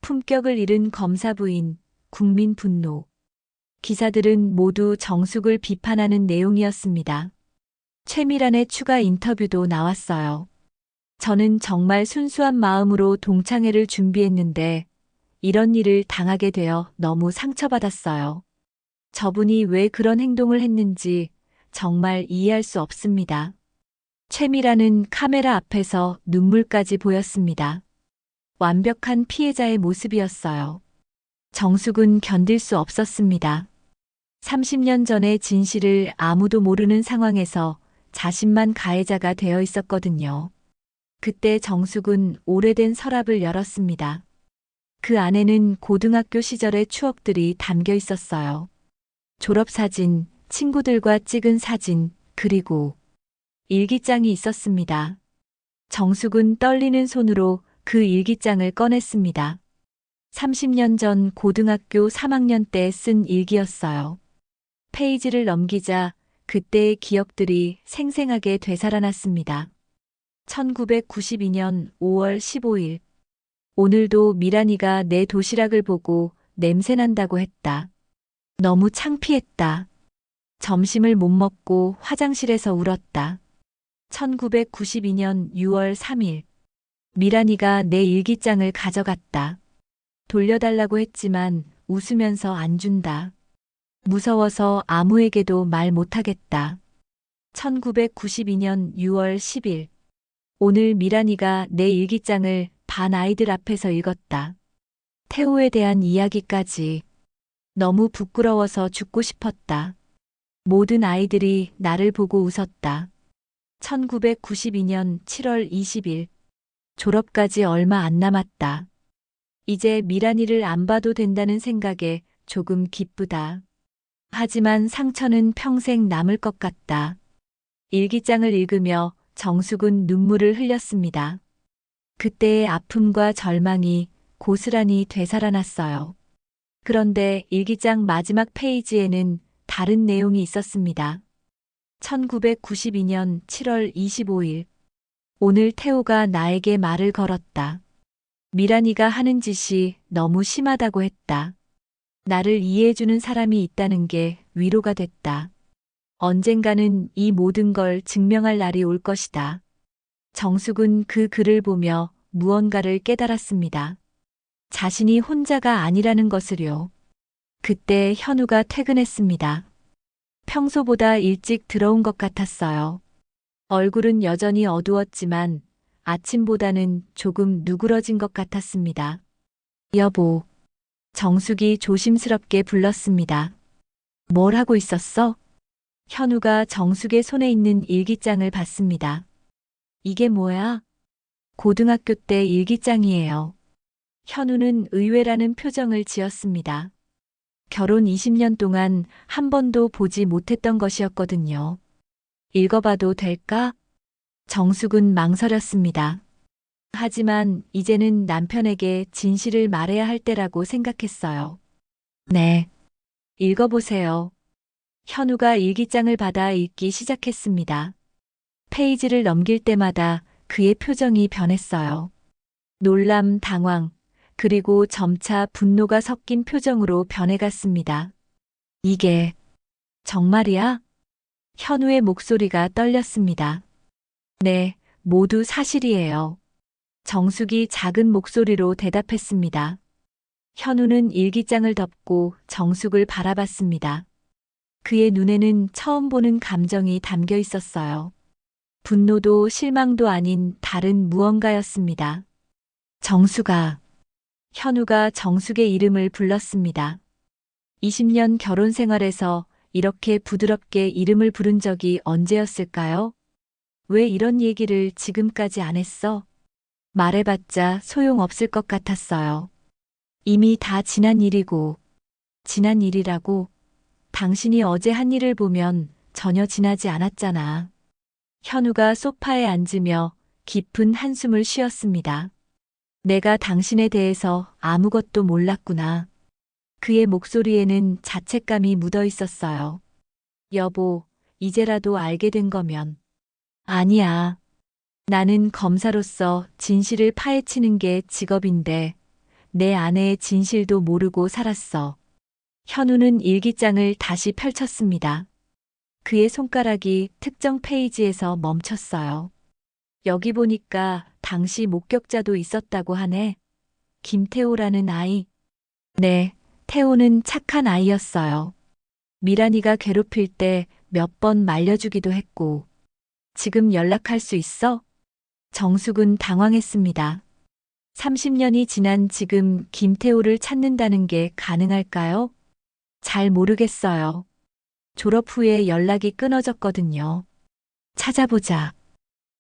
품격을 잃은 검사 부인, 국민 분노. 기사들은 모두 정숙을 비판하는 내용이었습니다. 최미란의 추가 인터뷰도 나왔어요. 저는 정말 순수한 마음으로 동창회를 준비했는데 이런 일을 당하게 되어 너무 상처받았어요. 저분이 왜 그런 행동을 했는지 정말 이해할 수 없습니다. 최미란은 카메라 앞에서 눈물까지 보였습니다. 완벽한 피해자의 모습이었어요. 정숙은 견딜 수 없었습니다. 30년 전의 진실을 아무도 모르는 상황에서 자신만 가해자가 되어 있었거든요. 그때 정숙은 오래된 서랍을 열었습니다. 그 안에는 고등학교 시절의 추억들이 담겨 있었어요. 졸업사진, 친구들과 찍은 사진, 그리고 일기장이 있었습니다. 정숙은 떨리는 손으로 그 일기장을 꺼냈습니다. 30년 전 고등학교 3학년 때 쓴 일기였어요. 페이지를 넘기자 그때의 기억들이 생생하게 되살아났습니다. 1992년 5월 15일. 오늘도 미란이가 내 도시락을 보고 냄새난다고 했다. 너무 창피했다. 점심을 못 먹고 화장실에서 울었다. 1992년 6월 3일. 미란이가 내 일기장을 가져갔다. 돌려달라고 했지만 웃으면서 안 준다. 무서워서 아무에게도 말 못하겠다. 1992년 6월 10일. 오늘 미란이가 내 일기장을 반 아이들 앞에서 읽었다. 태호에 대한 이야기까지. 너무 부끄러워서 죽고 싶었다. 모든 아이들이 나를 보고 웃었다. 1992년 7월 20일. 졸업까지 얼마 안 남았다. 이제 미란이를 안 봐도 된다는 생각에 조금 기쁘다. 하지만 상처는 평생 남을 것 같다. 일기장을 읽으며 정숙은 눈물을 흘렸습니다. 그때의 아픔과 절망이 고스란히 되살아났어요. 그런데 일기장 마지막 페이지에는 다른 내용이 있었습니다. 1992년 7월 25일. 오늘 태호가 나에게 말을 걸었다. 미란이가 하는 짓이 너무 심하다고 했다. 나를 이해해주는 사람이 있다는 게 위로가 됐다. 언젠가는 이 모든 걸 증명할 날이 올 것이다. 정숙은 그 글을 보며 무언가를 깨달았습니다. 자신이 혼자가 아니라는 것을요. 그때 현우가 퇴근했습니다. 평소보다 일찍 들어온 것 같았어요. 얼굴은 여전히 어두웠지만 아침보다는 조금 누그러진 것 같았습니다. 여보. 정숙이 조심스럽게 불렀습니다. 뭘 하고 있었어? 현우가 정숙의 손에 있는 일기장을 봤습니다. 이게 뭐야? 고등학교 때 일기장이에요. 현우는 의외라는 표정을 지었습니다. 결혼 20년 동안 한 번도 보지 못했던 것이었거든요. 읽어봐도 될까? 정숙은 망설였습니다. 하지만 이제는 남편에게 진실을 말해야 할 때라고 생각했어요. 네. 읽어보세요. 현우가 일기장을 받아 읽기 시작했습니다. 페이지를 넘길 때마다 그의 표정이 변했어요. 놀람, 당황, 그리고 점차 분노가 섞인 표정으로 변해갔습니다. 이게 정말이야? 현우의 목소리가 떨렸습니다. 네, 모두 사실이에요. 정숙이 작은 목소리로 대답했습니다. 현우는 일기장을 덮고 정숙을 바라봤습니다. 그의 눈에는 처음 보는 감정이 담겨 있었어요. 분노도 실망도 아닌 다른 무언가였습니다. 정숙아. 현우가 정숙의 이름을 불렀습니다. 20년 결혼 생활에서 이렇게 부드럽게 이름을 부른 적이 언제였을까요? 왜 이런 얘기를 지금까지 안 했어? 말해봤자 소용없을 것 같았어요. 이미 다 지난 일이고, 지난 일이라고? 당신이 어제 한 일을 보면 전혀 지나지 않았잖아. 현우가 소파에 앉으며 깊은 한숨을 쉬었습니다. 내가 당신에 대해서 아무것도 몰랐구나. 그의 목소리에는 자책감이 묻어 있었어요. 여보, 이제라도 알게 된 거면. 아니야. 나는 검사로서 진실을 파헤치는 게 직업인데 내 아내의 진실도 모르고 살았어. 현우는 일기장을 다시 펼쳤습니다. 그의 손가락이 특정 페이지에서 멈췄어요. 여기 보니까 당시 목격자도 있었다고 하네. 김태호라는 아이. 네, 태호는 착한 아이였어요. 미란이가 괴롭힐 때 몇 번 말려주기도 했고. 지금 연락할 수 있어? 정숙은 당황했습니다. 30년이 지난 지금 김태호를 찾는다는 게 가능할까요? 잘 모르겠어요. 졸업 후에 연락이 끊어졌거든요. 찾아보자.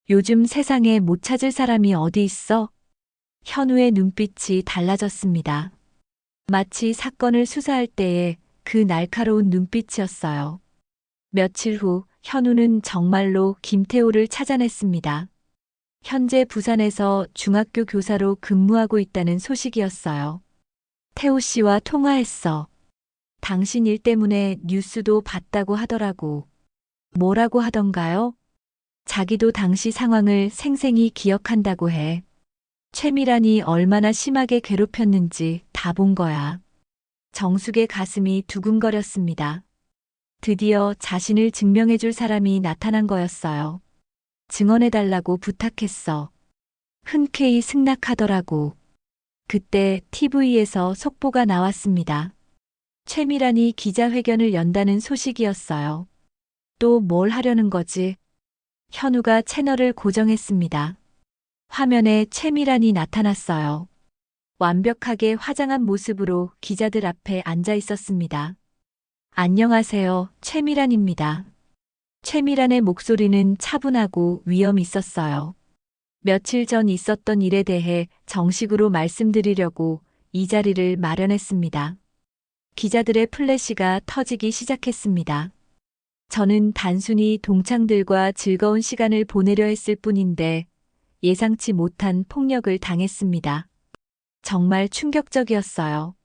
요즘 세상에 못 찾을 사람이 어디 있어? 현우의 눈빛이 달라졌습니다. 마치 사건을 수사할 때의 그 날카로운 눈빛이었어요. 며칠 후 현우는 정말로 김태호를 찾아냈습니다. 현재 부산에서 중학교 교사로 근무하고 있다는 소식이었어요. 태호 씨와 통화했어. 당신 일 때문에 뉴스도 봤다고 하더라고. 뭐라고 하던가요? 자기도 당시 상황을 생생히 기억한다고 해. 최미란이 얼마나 심하게 괴롭혔는지 다 본 거야. 정숙의 가슴이 두근거렸습니다. 드디어 자신을 증명해줄 사람이 나타난 거였어요. 증언해달라고 부탁했어. 흔쾌히 승낙하더라고. 그때 TV에서 속보가 나왔습니다. 최미란이 기자회견을 연다는 소식이었어요. 또 뭘 하려는 거지? 현우가 채널을 고정했습니다. 화면에 최미란이 나타났어요. 완벽하게 화장한 모습으로 기자들 앞에 앉아 있었습니다. 안녕하세요, 최미란입니다. 최미란의 목소리는 차분하고 위험 있었어요. 며칠 전 있었던 일에 대해 정식으로 말씀드리려고 이 자리를 마련했습니다. 기자들의 플래시가 터지기 시작했습니다. 저는 단순히 동창들과 즐거운 시간을 보내려 했을 뿐인데 예상치 못한 폭력을 당했습니다. 정말 충격적이었어요.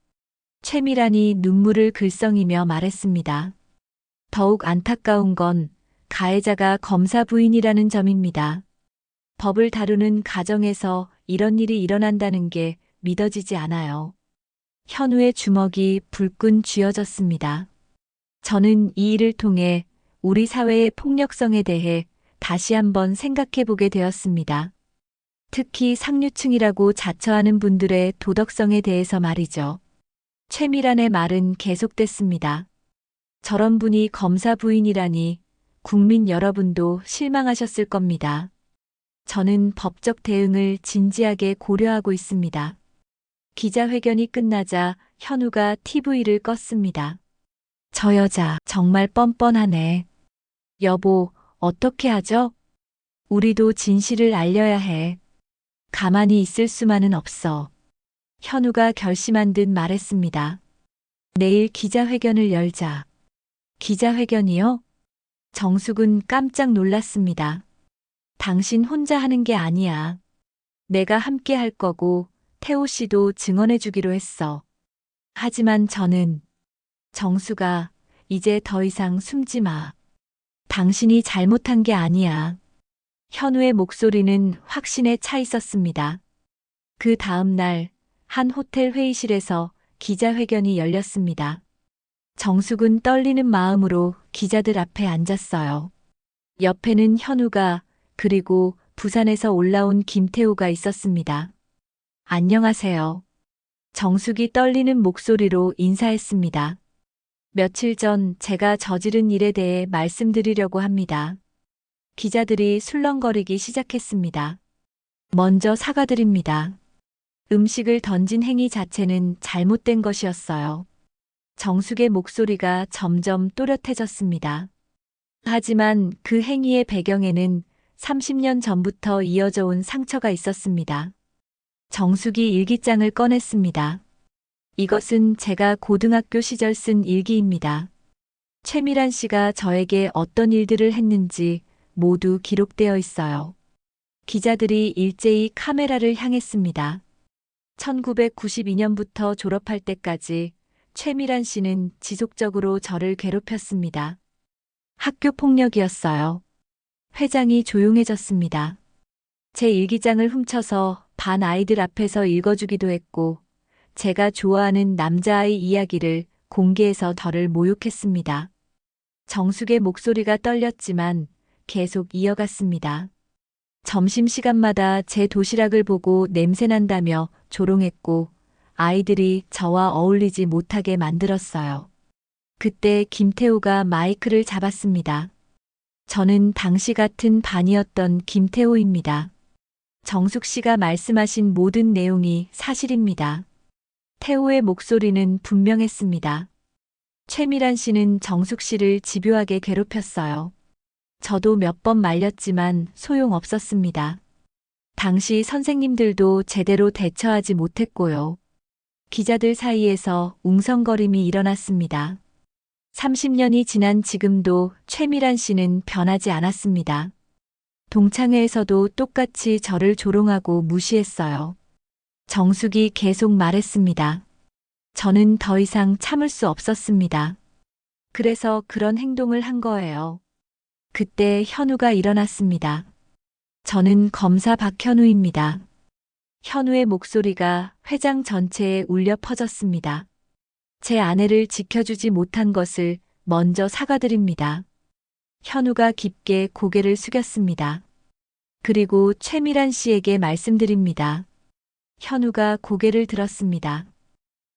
최미란이 눈물을 글썽이며 말했습니다. 더욱 안타까운 건 가해자가 검사 부인이라는 점입니다. 법을 다루는 가정에서 이런 일이 일어난다는 게 믿어지지 않아요. 현우의 주먹이 불끈 쥐어졌습니다. 저는 이 일을 통해 우리 사회의 폭력성에 대해 다시 한번 생각해 보게 되었습니다. 특히 상류층이라고 자처하는 분들의 도덕성에 대해서 말이죠. 최미란의 말은 계속됐습니다. 저런 분이 검사 부인이라니 국민 여러분도 실망하셨을 겁니다. 저는 법적 대응을 진지하게 고려하고 있습니다. 기자회견이 끝나자 현우가 TV를 껐습니다. 저 여자 정말 뻔뻔하네. 여보, 어떻게 하죠? 우리도 진실을 알려야 해. 가만히 있을 수만은 없어. 현우가 결심한 듯 말했습니다. 내일 기자회견을 열자. 기자회견이요? 정숙은 깜짝 놀랐습니다. 당신 혼자 하는 게 아니야. 내가 함께 할 거고 태호 씨도 증언해 주기로 했어. 하지만 저는 정수가 이제 더 이상 숨지 마. 당신이 잘못한 게 아니야. 현우의 목소리는 확신에 차 있었습니다. 그 다음 날 한 호텔 회의실에서 기자회견이 열렸습니다. 정숙은 떨리는 마음으로 기자들 앞에 앉았어요. 옆에는 현우가 그리고 부산에서 올라온 김태호가 있었습니다. 안녕하세요. 정숙이 떨리는 목소리로 인사했습니다. 며칠 전 제가 저지른 일에 대해 말씀드리려고 합니다. 기자들이 술렁거리기 시작했습니다. 먼저 사과드립니다. 음식을 던진 행위 자체는 잘못된 것이었어요. 정숙의 목소리가 점점 또렷해졌습니다. 하지만 그 행위의 배경에는 30년 전부터 이어져 온 상처가 있었습니다. 정숙이 일기장을 꺼냈습니다. 이것은 제가 고등학교 시절 쓴 일기입니다. 최미란 씨가 저에게 어떤 일들을 했는지 모두 기록되어 있어요. 기자들이 일제히 카메라를 향했습니다. 1992년부터 졸업할 때까지 최미란 씨는 지속적으로 저를 괴롭혔습니다. 학교 폭력이었어요. 회장이 조용해졌습니다. 제 일기장을 훔쳐서 반 아이들 앞에서 읽어주기도 했고, 제가 좋아하는 남자아이 이야기를 공개해서 저를 모욕했습니다. 정숙의 목소리가 떨렸지만 계속 이어갔습니다. 점심시간마다 제 도시락을 보고 냄새난다며 조롱했고 아이들이 저와 어울리지 못하게 만들었어요. 그때 김태호가 마이크를 잡았습니다. 저는 당시 같은 반이었던 김태호입니다. 정숙 씨가 말씀하신 모든 내용이 사실입니다. 태호의 목소리는 분명했습니다. 최미란 씨는 정숙 씨를 집요하게 괴롭혔어요. 저도 몇 번 말렸지만 소용없었습니다. 당시 선생님들도 제대로 대처하지 못했고요. 기자들 사이에서 웅성거림이 일어났습니다. 30년이 지난 지금도 최미란 씨는 변하지 않았습니다. 동창회에서도 똑같이 저를 조롱하고 무시했어요. 정숙이 계속 말했습니다. 저는 더 이상 참을 수 없었습니다. 그래서 그런 행동을 한 거예요. 그때 현우가 일어났습니다. 저는 검사 박현우입니다. 현우의 목소리가 회장 전체에 울려 퍼졌습니다. 제 아내를 지켜주지 못한 것을 먼저 사과드립니다. 현우가 깊게 고개를 숙였습니다. 그리고 최미란 씨에게 말씀드립니다. 현우가 고개를 들었습니다.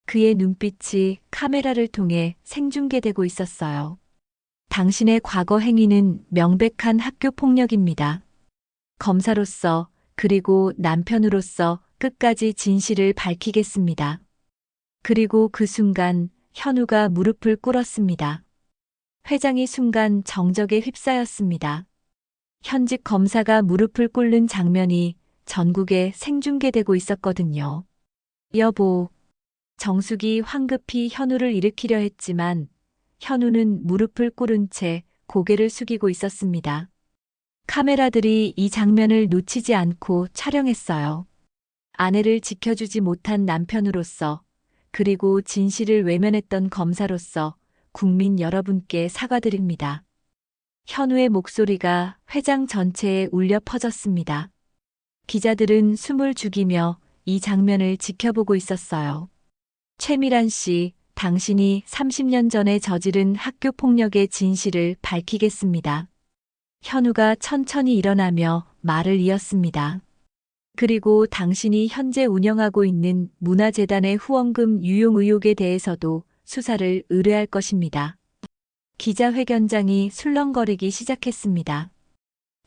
그의 눈빛이 카메라를 통해 생중계되고 있었어요. 당신의 과거 행위는 명백한 학교 폭력입니다. 검사로서 그리고 남편으로서 끝까지 진실을 밝히겠습니다. 그리고 그 순간 현우가 무릎을 꿇었습니다. 회장이 순간 정적에 휩싸였습니다. 현직 검사가 무릎을 꿇는 장면이 전국에 생중계되고 있었거든요. 여보, 정숙이 황급히 현우를 일으키려 했지만 현우는 무릎을 꿇은 채 고개를 숙이고 있었습니다. 카메라들이 이 장면을 놓치지 않고 촬영했어요. 아내를 지켜주지 못한 남편으로서 그리고 진실을 외면했던 검사로서 국민 여러분께 사과드립니다. 현우의 목소리가 회장 전체에 울려 퍼졌습니다. 기자들은 숨을 죽이며 이 장면을 지켜보고 있었어요. 최미란 씨, 당신이 30년 전에 저지른 학교 폭력의 진실을 밝히겠습니다. 현우가 천천히 일어나며 말을 이었습니다. 그리고 당신이 현재 운영하고 있는 문화재단의 후원금 유용 의혹에 대해서도 수사를 의뢰할 것입니다. 기자회견장이 술렁거리기 시작했습니다.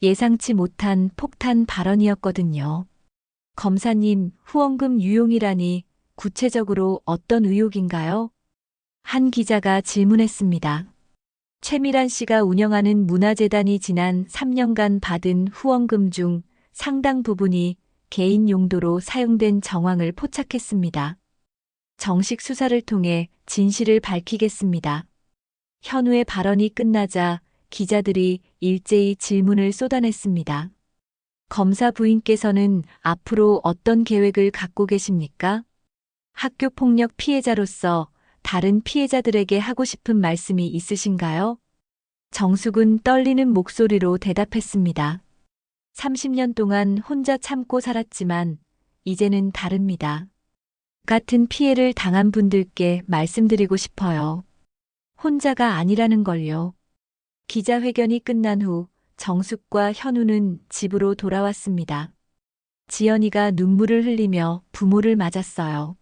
예상치 못한 폭탄 발언이었거든요. 검사님, 후원금 유용이라니 구체적으로 어떤 의혹인가요? 한 기자가 질문했습니다. 최미란 씨가 운영하는 문화재단이 지난 3년간 받은 후원금 중 상당 부분이 개인 용도로 사용된 정황을 포착했습니다. 정식 수사를 통해 진실을 밝히겠습니다. 현우의 발언이 끝나자 기자들이 일제히 질문을 쏟아냈습니다. 검사 부인께서는 앞으로 어떤 계획을 갖고 계십니까? 학교 폭력 피해자로서 다른 피해자들에게 하고 싶은 말씀이 있으신가요? 정숙은 떨리는 목소리로 대답했습니다. 30년 동안 혼자 참고 살았지만 이제는 다릅니다. 같은 피해를 당한 분들께 말씀드리고 싶어요. 혼자가 아니라는 걸요. 기자회견이 끝난 후 정숙과 현우는 집으로 돌아왔습니다. 지연이가 눈물을 흘리며 부모를 맞았어요.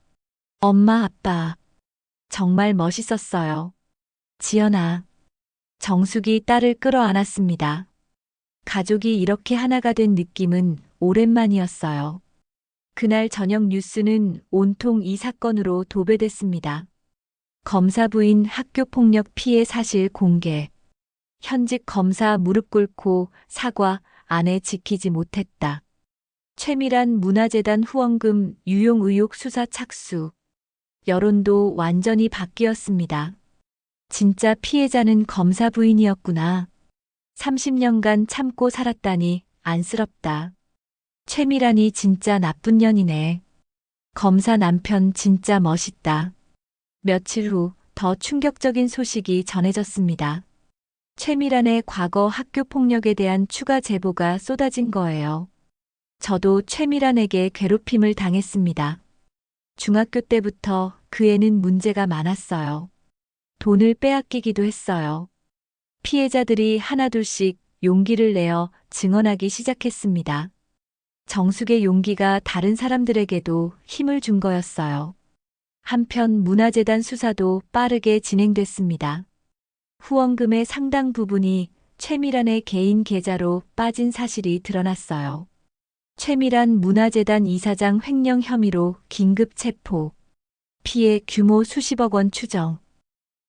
엄마, 아빠. 정말 멋있었어요. 지연아. 정숙이 딸을 끌어안았습니다. 가족이 이렇게 하나가 된 느낌은 오랜만이었어요. 그날 저녁 뉴스는 온통 이 사건으로 도배됐습니다. 검사 부인 학교 폭력 피해 사실 공개. 현직 검사 무릎 꿇고 사과, 아내 지키지 못했다. 최미란 문화재단 후원금 유용 의혹 수사 착수. 여론도 완전히 바뀌었습니다. 진짜 피해자는 검사 부인이었구나. 30년간 참고 살았다니 안쓰럽다. 최미란이 진짜 나쁜 년이네. 검사 남편 진짜 멋있다. 며칠 후 더 충격적인 소식이 전해졌습니다. 최미란의 과거 학교 폭력에 대한 추가 제보가 쏟아진 거예요. 저도 최미란에게 괴롭힘을 당했습니다. 중학교 때부터 그 애는 문제가 많았어요. 돈을 빼앗기기도 했어요. 피해자들이 하나둘씩 용기를 내어 증언하기 시작했습니다. 정숙의 용기가 다른 사람들에게도 힘을 준 거였어요. 한편 문화재단 수사도 빠르게 진행됐습니다. 후원금의 상당 부분이 최미란의 개인 계좌로 빠진 사실이 드러났어요. 최미란 문화재단 이사장 횡령 혐의로 긴급 체포. 피해 규모 수십억 원 추정.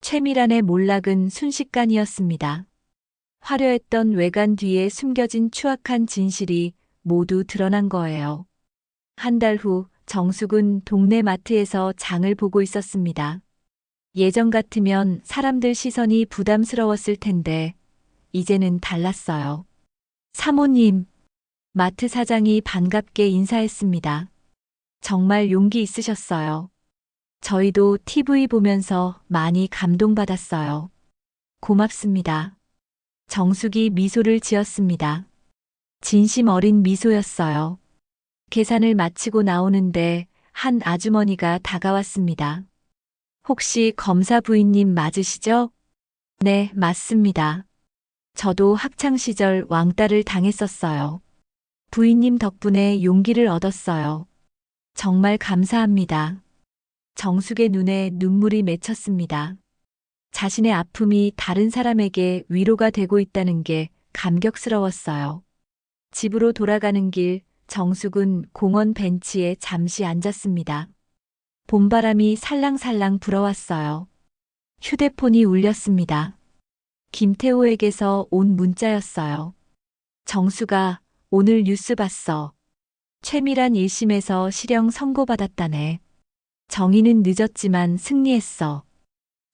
최미란의 몰락은 순식간이었습니다. 화려했던 외관 뒤에 숨겨진 추악한 진실이 모두 드러난 거예요. 한 달 후 정숙은 동네 마트에서 장을 보고 있었습니다. 예전 같으면 사람들 시선이 부담스러웠을 텐데 이제는 달랐어요. 사모님, 마트 사장이 반갑게 인사했습니다. 정말 용기 있으셨어요. 저희도 TV 보면서 많이 감동받았어요. 고맙습니다. 정숙이 미소를 지었습니다. 진심 어린 미소였어요. 계산을 마치고 나오는데 한 아주머니가 다가왔습니다. 혹시 검사 부인님 맞으시죠? 네, 맞습니다. 저도 학창시절 왕따를 당했었어요. 부인님 덕분에 용기를 얻었어요. 정말 감사합니다. 정숙의 눈에 눈물이 맺혔습니다. 자신의 아픔이 다른 사람에게 위로가 되고 있다는 게 감격스러웠어요. 집으로 돌아가는 길, 정숙은 공원 벤치에 잠시 앉았습니다. 봄바람이 살랑살랑 불어왔어요. 휴대폰이 울렸습니다. 김태호에게서 온 문자였어요. 정수가 오늘 뉴스 봤어. 최미란 1심에서 실형 선고받았다네. 정의는 늦었지만 승리했어.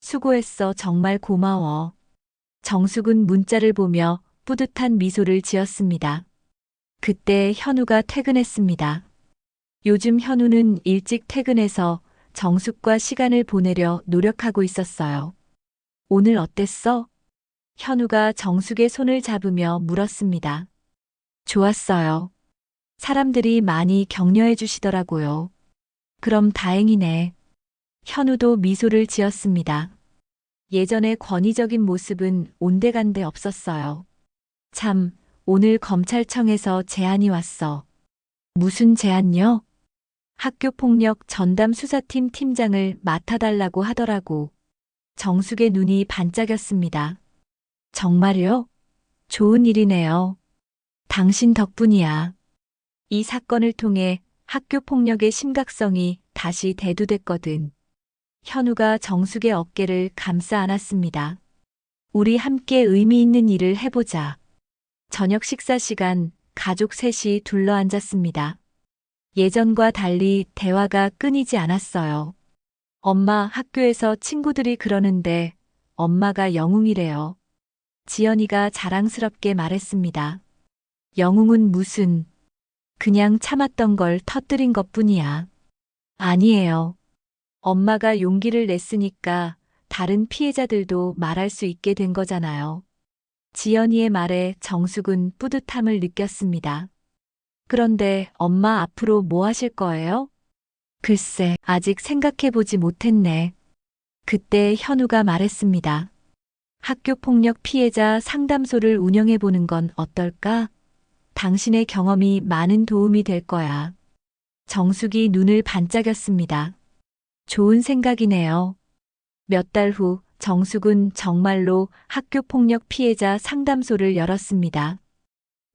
수고했어. 정말 고마워. 정숙은 문자를 보며 뿌듯한 미소를 지었습니다. 그때 현우가 퇴근했습니다. 요즘 현우는 일찍 퇴근해서 정숙과 시간을 보내려 노력하고 있었어요. 오늘 어땠어? 현우가 정숙의 손을 잡으며 물었습니다. 좋았어요. 사람들이 많이 격려해 주시더라고요. 그럼 다행이네. 현우도 미소를 지었습니다. 예전의 권위적인 모습은 온데간데 없었어요. 참, 오늘 검찰청에서 제안이 왔어. 무슨 제안요? 학교폭력 전담 수사팀 팀장을 맡아달라고 하더라고. 정숙의 눈이 반짝였습니다. 정말요? 좋은 일이네요. 당신 덕분이야. 이 사건을 통해 학교폭력의 심각성이 다시 대두됐거든. 현우가 정숙의 어깨를 감싸 안았습니다. 우리 함께 의미 있는 일을 해보자. 저녁 식사 시간 가족 셋이 둘러앉았습니다. 예전과 달리 대화가 끊이지 않았어요. 엄마, 학교에서 친구들이 그러는데 엄마가 영웅이래요. 지연이가 자랑스럽게 말했습니다. 영웅은 무슨, 그냥 참았던 걸 터뜨린 것뿐이야. 아니에요. 엄마가 용기를 냈으니까 다른 피해자들도 말할 수 있게 된 거잖아요. 지연이의 말에 정숙은 뿌듯함을 느꼈습니다. 그런데 엄마 앞으로 뭐 하실 거예요? 글쎄, 아직 생각해보지 못했네. 그때 현우가 말했습니다. 학교폭력 피해자 상담소를 운영해보는 건 어떨까? 당신의 경험이 많은 도움이 될 거야. 정숙이 눈을 반짝였습니다. 좋은 생각이네요. 몇 달 후 정숙은 정말로 학교폭력 피해자 상담소를 열었습니다.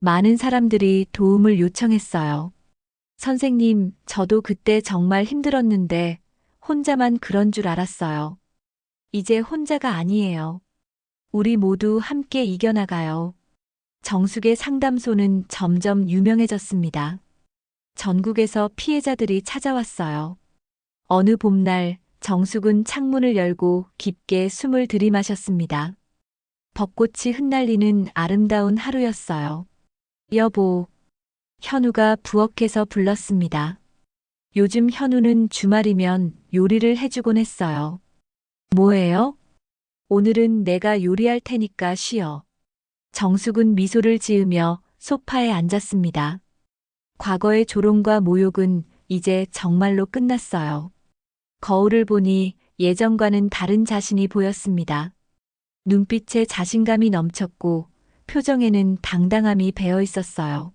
많은 사람들이 도움을 요청했어요. 선생님, 저도 그때 정말 힘들었는데 혼자만 그런 줄 알았어요. 이제 혼자가 아니에요. 우리 모두 함께 이겨나가요. 정숙의 상담소는 점점 유명해졌습니다. 전국에서 피해자들이 찾아왔어요. 어느 봄날 정숙은 창문을 열고 깊게 숨을 들이마셨습니다. 벚꽃이 흩날리는 아름다운 하루였어요. 여보, 현우가 부엌에서 불렀습니다. 요즘 현우는 주말이면 요리를 해주곤 했어요. 뭐예요? 오늘은 내가 요리할 테니까 쉬어. 정숙은 미소를 지으며 소파에 앉았습니다. 과거의 조롱과 모욕은 이제 정말로 끝났어요. 거울을 보니 예전과는 다른 자신이 보였습니다. 눈빛에 자신감이 넘쳤고 표정에는 당당함이 배어 있었어요.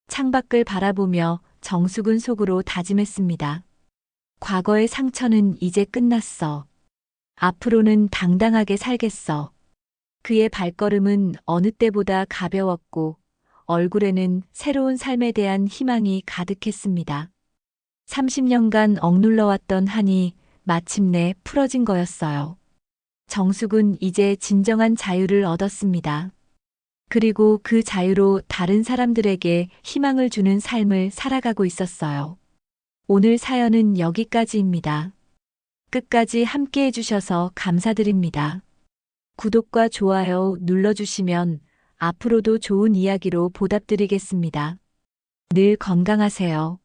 창밖을 바라보며 정숙은 속으로 다짐했습니다. 과거의 상처는 이제 끝났어. 앞으로는 당당하게 살겠어. 그의 발걸음은 어느 때보다 가벼웠고 얼굴에는 새로운 삶에 대한 희망이 가득했습니다. 30년간 억눌러왔던 한이 마침내 풀어진 거였어요. 정숙은 이제 진정한 자유를 얻었습니다. 그리고 그 자유로 다른 사람들에게 희망을 주는 삶을 살아가고 있었어요. 오늘 사연은 여기까지입니다. 끝까지 함께 해주셔서 감사드립니다. 구독과 좋아요 눌러주시면 앞으로도 좋은 이야기로 보답드리겠습니다. 늘 건강하세요.